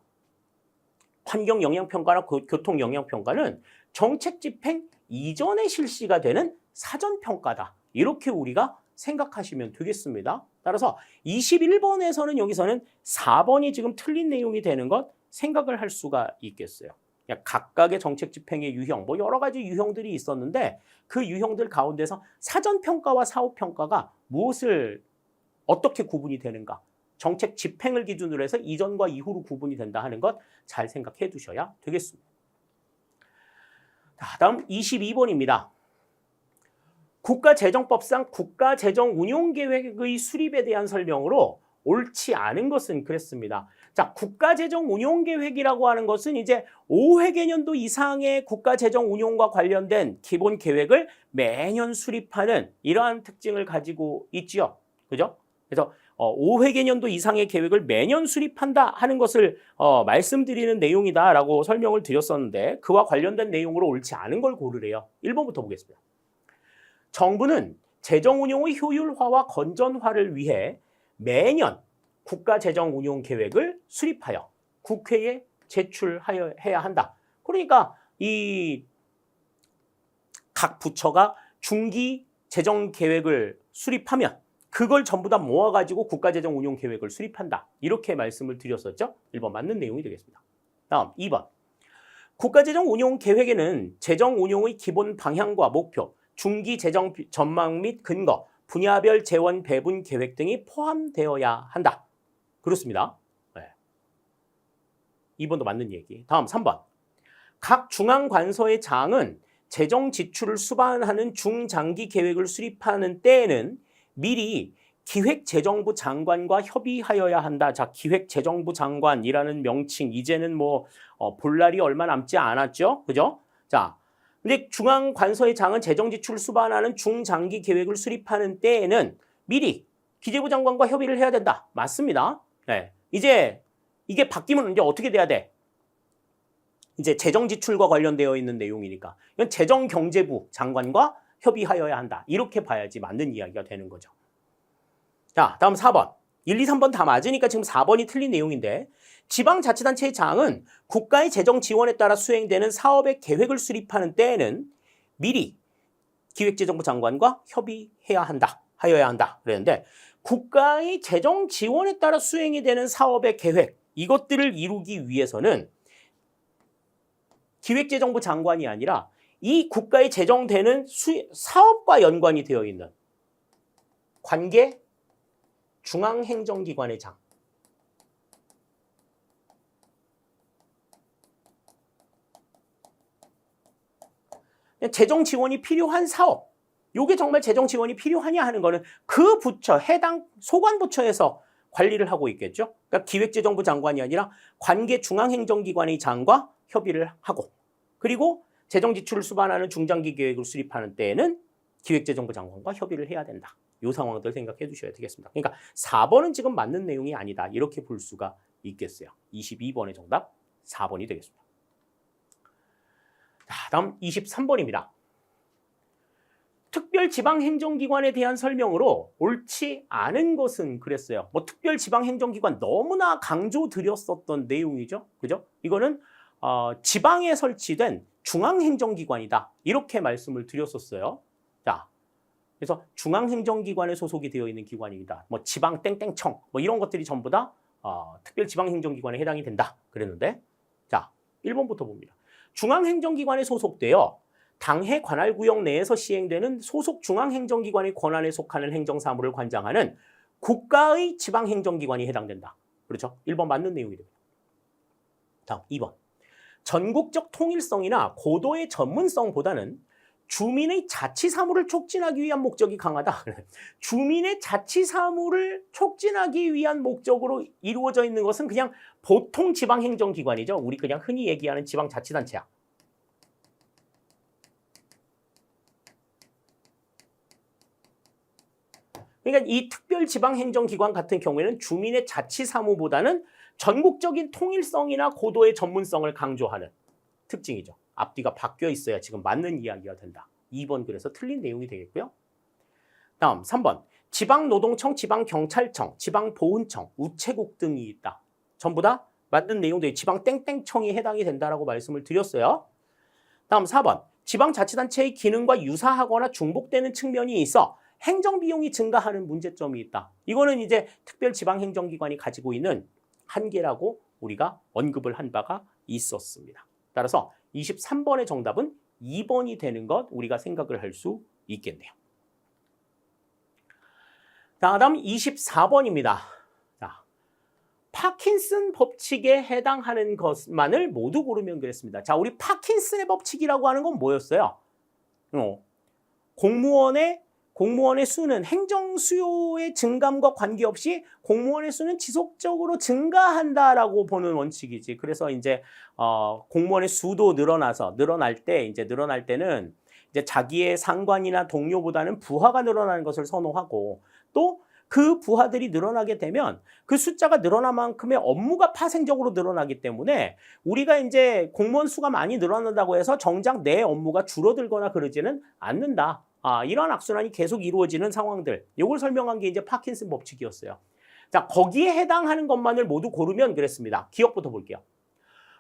환경 영향 평가나 교통 영향 평가는 정책 집행 이전에 실시가 되는 사전 평가다. 이렇게 우리가 생각하시면 되겠습니다. 따라서 21번에서는 여기서는 4번이 지금 틀린 내용이 되는 것 생각을 할 수가 있겠어요. 각각의 정책 집행의 유형, 뭐 여러 가지 유형들이 있었는데 그 유형들 가운데서 사전 평가와 사후 평가가 무엇을 어떻게 구분이 되는가? 정책 집행을 기준으로 해서 이전과 이후로 구분이 된다 하는 것 잘 생각해 두셔야 되겠습니다. 다음 22번입니다. 국가재정법상 국가재정운용계획의 수립에 대한 설명으로 옳지 않은 것은 그랬습니다. 자, 국가재정운용계획이라고 하는 것은 이제 5회계년도 이상의 국가재정운용과 관련된 기본 계획을 매년 수립하는 이러한 특징을 가지고 있지요. 그죠? 그래서 5회계년도 이상의 계획을 매년 수립한다 하는 것을 말씀드리는 내용이다라고 설명을 드렸었는데 그와 관련된 내용으로 옳지 않은 걸 고르래요. 1번부터 보겠습니다. 정부는 재정운용의 효율화와 건전화를 위해 매년 국가재정운용계획을 수립하여 국회에 제출해야 한다. 그러니까 이 각 부처가 중기 재정계획을 수립하면 그걸 전부 다 모아가지고 국가재정운용계획을 수립한다. 이렇게 말씀을 드렸었죠. 1번 맞는 내용이 되겠습니다. 다음 2번. 국가재정운용계획에는 재정운용의 기본 방향과 목표, 중기 재정 전망 및 근거, 분야별 재원 배분 계획 등이 포함되어야 한다. 그렇습니다. 네. 2번도 맞는 얘기. 다음 3번. 각 중앙관서의 장은 재정 지출을 수반하는 중장기 계획을 수립하는 때에는 미리 기획재정부 장관과 협의하여야 한다. 자, 기획재정부 장관이라는 명칭 이제는 뭐 볼 날이 얼마 남지 않았죠. 그죠? 자, 근데 중앙관서의 장은 재정 지출을 수반하는 중장기 계획을 수립하는 때에는 미리 기재부 장관과 협의를 해야 된다. 맞습니다. 네. 이제 이게 바뀌면 이제 어떻게 돼야 돼? 이제 재정 지출과 관련되어 있는 내용이니까 이건 재정경제부 장관과 협의하여야 한다. 이렇게 봐야지 맞는 이야기가 되는 거죠. 자, 다음 4번. 1, 2, 3번 다 맞으니까 지금 4번이 틀린 내용인데 지방자치단체의 장은 국가의 재정 지원에 따라 수행되는 사업의 계획을 수립하는 때에는 미리 기획재정부 장관과 협의해야 한다. 하여야 한다. 그랬는데 국가의 재정 지원에 따라 수행이 되는 사업의 계획 이것들을 이루기 위해서는 기획재정부 장관이 아니라 이 국가의 재정되는 사업과 연관이 되어 있는 관계 중앙행정기관의 장. 재정 지원이 필요한 사업. 이게 정말 재정 지원이 필요하냐 하는 거는 그 부처, 해당 소관부처에서 관리를 하고 있겠죠. 그러니까 기획재정부 장관이 아니라 관계 중앙행정기관의 장과 협의를 하고 그리고 재정 지출을 수반하는 중장기 계획을 수립하는 때에는 기획재정부 장관과 협의를 해야 된다. 이 상황들 생각해 두셔야 되겠습니다. 그러니까 4번은 지금 맞는 내용이 아니다. 이렇게 볼 수가 있겠어요. 22번의 정답 4번이 되겠습니다. 자, 다음 23번입니다. 특별지방행정기관에 대한 설명으로 옳지 않은 것은 그랬어요. 뭐 특별지방행정기관 너무나 강조드렸었던 내용이죠. 그죠? 이거는 지방에 설치된 중앙행정기관이다. 이렇게 말씀을 드렸었어요. 자, 그래서 중앙행정기관에 소속이 되어 있는 기관입니다. 뭐 지방 땡땡청 뭐 이런 것들이 전부 다 특별지방행정기관에 해당이 된다 그랬는데 자 1번부터 봅니다. 중앙행정기관에 소속되어 당해 관할구역 내에서 시행되는 소속 중앙행정기관의 권한에 속하는 행정사무를 관장하는 국가의 지방행정기관이 해당된다. 그렇죠? 1번 맞는 내용이 됩니다. 다음 2번. 전국적 통일성이나 고도의 전문성보다는 주민의 자치사무를 촉진하기 위한 목적이 강하다. 주민의 자치사무를 촉진하기 위한 목적으로 이루어져 있는 것은 그냥 보통 지방행정기관이죠. 우리 그냥 흔히 얘기하는 지방자치단체야. 그러니까 이 특별지방행정기관 같은 경우에는 주민의 자치사무보다는 전국적인 통일성이나 고도의 전문성을 강조하는 특징이죠. 앞뒤가 바뀌어 있어야 지금 맞는 이야기가 된다. 2번 그래서 틀린 내용이 되겠고요. 다음 3번. 지방노동청, 지방경찰청, 지방보훈청, 우체국 등이 있다. 전부 다 맞는 내용들이 지방 땡땡청이 해당이 된다라고 말씀을 드렸어요. 다음 4번. 지방자치단체의 기능과 유사하거나 중복되는 측면이 있어 행정비용이 증가하는 문제점이 있다. 이거는 이제 특별지방행정기관이 가지고 있는 한계라고 우리가 언급을 한 바가 있었습니다. 따라서 23번의 정답은 2번이 되는 것 우리가 생각을 할 수 있겠네요. 다음 24번입니다. 자, 파킨슨 법칙에 해당하는 것만을 모두 고르면 그랬습니다. 자, 우리 파킨슨의 법칙이라고 하는 건 뭐였어요? 공무원의 수는 행정 수요의 증감과 관계없이 공무원의 수는 지속적으로 증가한다라고 보는 원칙이지. 그래서 이제 공무원의 수도 늘어날 때는 이제 자기의 상관이나 동료보다는 부하가 늘어나는 것을 선호하고 또 그 부하들이 늘어나게 되면 그 숫자가 늘어난 만큼의 업무가 파생적으로 늘어나기 때문에 우리가 이제 공무원 수가 많이 늘어난다고 해서 정작 내 업무가 줄어들거나 그러지는 않는다. 이런 악순환이 계속 이루어지는 상황들. 이걸 설명한 게 이제 파킨슨 법칙이었어요. 자, 거기에 해당하는 것만을 모두 고르면 그랬습니다. 기억부터 볼게요.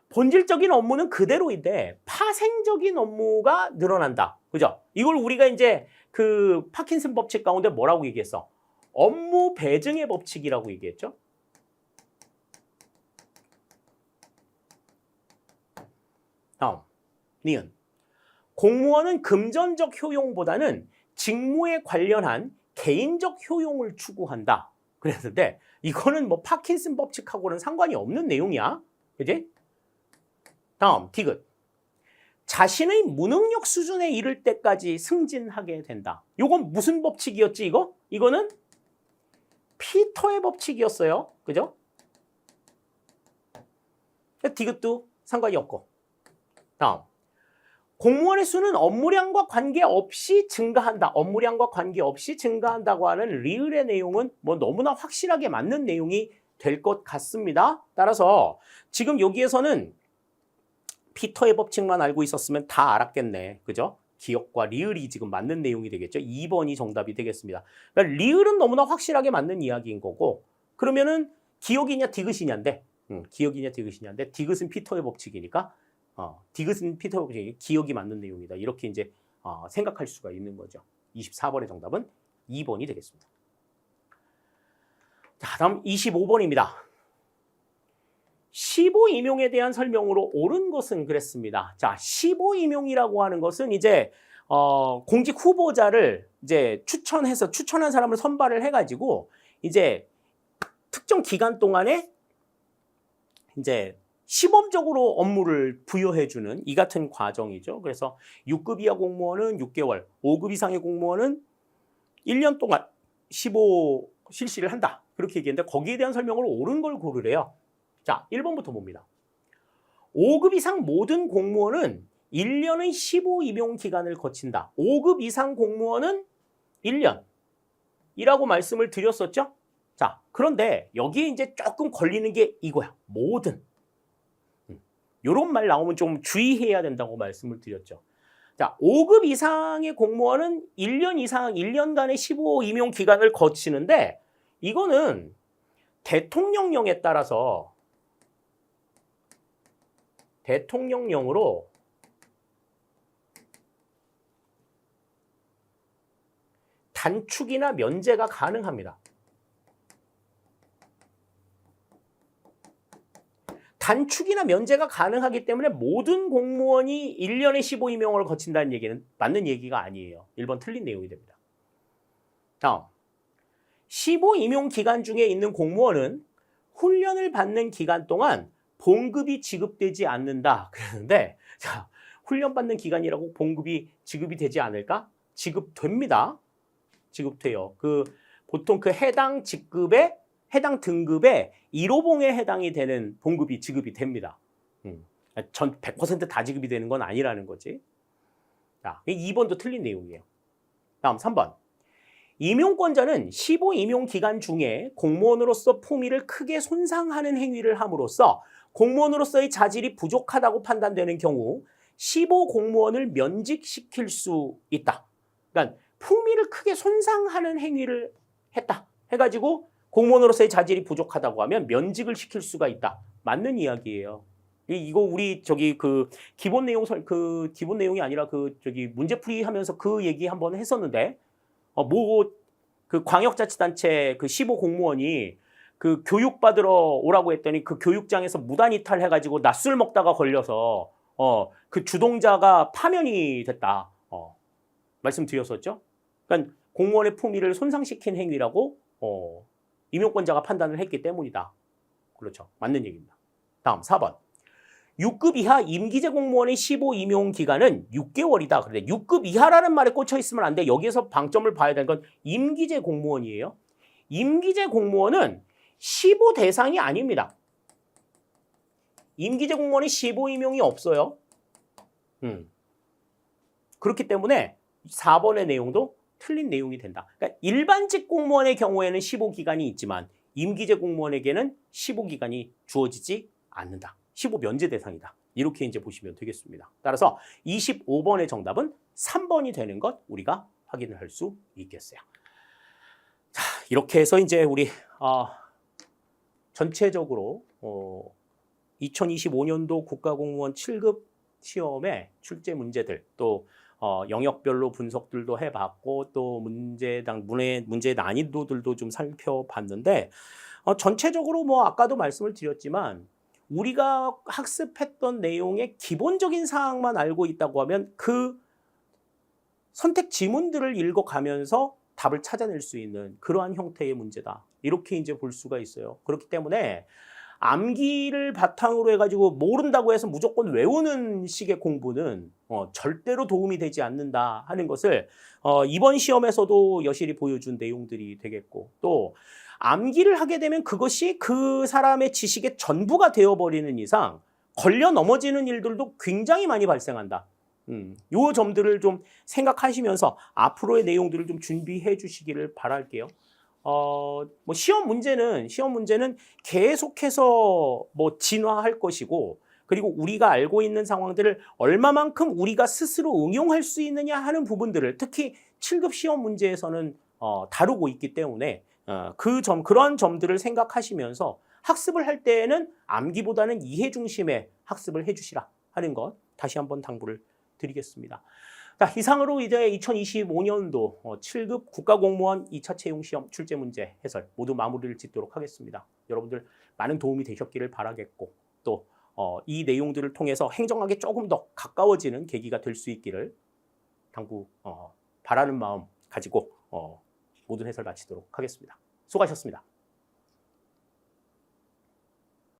본질적인 업무는 그대로인데 파생적인 업무가 늘어난다. 그죠? 이걸 우리가 이제 그 파킨슨 법칙 가운데 뭐라고 얘기했어? 업무 배증의 법칙이라고 얘기했죠. 다음, 니은. 공무원은 금전적 효용보다는 직무에 관련한 개인적 효용을 추구한다. 그랬는데 이거는 뭐 파킨슨 법칙하고는 상관이 없는 내용이야. 그지? 다음, 디귿. 자신의 무능력 수준에 이를 때까지 승진하게 된다. 이건 무슨 법칙이었지 이거? 이거는 피터의 법칙이었어요. 그죠? 디귿도 상관이 없고. 다음. 공무원의 수는 업무량과 관계없이 증가한다. 업무량과 관계없이 증가한다고 하는 리을의 내용은 뭐 너무나 확실하게 맞는 내용이 될 것 같습니다. 따라서 지금 여기에서는 피터의 법칙만 알고 있었으면 다 알았겠네. 그죠? 기억과 리을이 지금 맞는 내용이 되겠죠. 2번이 정답이 되겠습니다. 그러니까 리을은 너무나 확실하게 맞는 이야기인 거고 그러면은 기억이냐 디귿이냐인데 기억이냐 디귿이냐인데 디귿은 피터의 법칙이니까 디귿은 피터의 법칙이 기억이 맞는 내용이다. 이렇게 이제 생각할 수가 있는 거죠. 24번의 정답은 2번이 되겠습니다. 자, 다음 25번입니다. 시보 임용에 대한 설명으로 옳은 것은 그랬습니다. 자, 시보 임용이라고 하는 것은 이제 공직 후보자를 이제 추천한 사람을 선발을 해가지고 이제 특정 기간 동안에 이제 시범적으로 업무를 부여해주는 이 같은 과정이죠. 그래서 6급 이하 공무원은 6개월, 5급 이상의 공무원은 1년 동안 시보 실시를 한다. 그렇게 얘기했는데 거기에 대한 설명으로 옳은 걸 고르래요. 자, 1번부터 봅니다. 5급 이상 모든 공무원은 1년의 시보 임용 기간을 거친다. 5급 이상 공무원은 1년이라고 말씀을 드렸었죠? 자, 그런데 여기에 이제 조금 걸리는 게 이거야. 모든. 이런 말 나오면 좀 주의해야 된다고 말씀을 드렸죠. 자, 5급 이상의 공무원은 1년간의 시보 임용 기간을 거치는데 이거는 대통령령에 따라서 단축이나 면제가 가능합니다. 단축이나 면제가 가능하기 때문에 모든 공무원이 1년에 15임용을 거친다는 얘기는 맞는 얘기가 아니에요. 1번 틀린 내용이 됩니다. 다음, 15임용 기간 중에 있는 공무원은 훈련을 받는 기간 동안 봉급이 지급되지 않는다. 그랬는데, 자, 훈련받는 기간이라고 봉급이 지급이 되지 않을까? 지급됩니다. 지급돼요. 보통 해당 직급에, 해당 등급에 1호봉에 해당이 되는 봉급이 지급이 됩니다. 전 100% 다 지급이 되는 건 아니라는 거지. 자, 2번도 틀린 내용이에요. 다음 3번. 임용권자는 15임용 기간 중에 공무원으로서 품위를 크게 손상하는 행위를 함으로써 공무원으로서의 자질이 부족하다고 판단되는 경우 15공무원을 면직시킬 수 있다. 그러니까 품위를 크게 손상하는 행위를 했다 해가지고 공무원으로서의 자질이 부족하다고 하면 면직을 시킬 수가 있다. 맞는 이야기예요. 이거 우리 기본 내용이 아니라 문제풀이 하면서 그 얘기 한번 했었는데 광역자치단체 15공무원이 교육받으러 오라고 했더니 그 교육장에서 무단 이탈해가지고 낮술 먹다가 걸려서 그 주동자가 파면이 됐다. 말씀드렸었죠? 그러니까 공무원의 품위를 손상시킨 행위라고 임용권자가 판단을 했기 때문이다. 그렇죠. 맞는 얘기입니다. 다음 4번. 6급 이하 임기제 공무원의 15임용 기간은 6개월이다. 그런데 6급 이하라는 말에 꽂혀 있으면 안 돼. 여기에서 방점을 봐야 되는 건 임기제 공무원이에요. 임기제 공무원은 15 대상이 아닙니다. 임기제 공무원이 15임용이 없어요. 그렇기 때문에 4번의 내용도 틀린 내용이 된다. 그러니까 일반직 공무원의 경우에는 15기간이 있지만 임기제 공무원에게는 15기간이 주어지지 않는다. 15 면제 대상이다. 이렇게 이제 보시면 되겠습니다. 따라서 25번의 정답은 3번이 되는 것 우리가 확인을 할 수 있겠어요. 자, 이렇게 해서 이제 우리 전체적으로 2025년도 국가공무원 7급 시험의 출제 문제들 또 영역별로 분석들도 해봤고 또 문제 난이도들도 좀 살펴봤는데 전체적으로 아까도 말씀을 드렸지만 우리가 학습했던 내용의 기본적인 사항만 알고 있다고 하면 그 선택 지문들을 읽어가면서 답을 찾아낼 수 있는 그러한 형태의 문제다. 이렇게 이제 볼 수가 있어요. 그렇기 때문에 암기를 바탕으로 해가지고 모른다고 해서 무조건 외우는 식의 공부는 절대로 도움이 되지 않는다 하는 것을 이번 시험에서도 여실히 보여준 내용들이 되겠고 또 암기를 하게 되면 그것이 그 사람의 지식의 전부가 되어버리는 이상 걸려 넘어지는 일들도 굉장히 많이 발생한다. 요 점들을 좀 생각하시면서 앞으로의 내용들을 좀 준비해 주시기를 바랄게요. 시험 문제는 계속해서 진화할 것이고 그리고 우리가 알고 있는 상황들을 얼마만큼 우리가 스스로 응용할 수 있느냐 하는 부분들을 특히 7급 시험 문제에서는 다루고 있기 때문에 그런 점들을 생각하시면서 학습을 할 때에는 암기보다는 이해 중심의 학습을 해주시라 하는 것 다시 한번 당부를 드리겠습니다. 자, 이상으로 이제 2025년도 7급 국가공무원 2차 채용시험 출제 문제 해설 모두 마무리를 짓도록 하겠습니다. 여러분들 많은 도움이 되셨기를 바라겠고 또 이 내용들을 통해서 행정학에 조금 더 가까워지는 계기가 될 수 있기를 바라는 마음 가지고 모든 해설 마치도록 하겠습니다. 수고하셨습니다.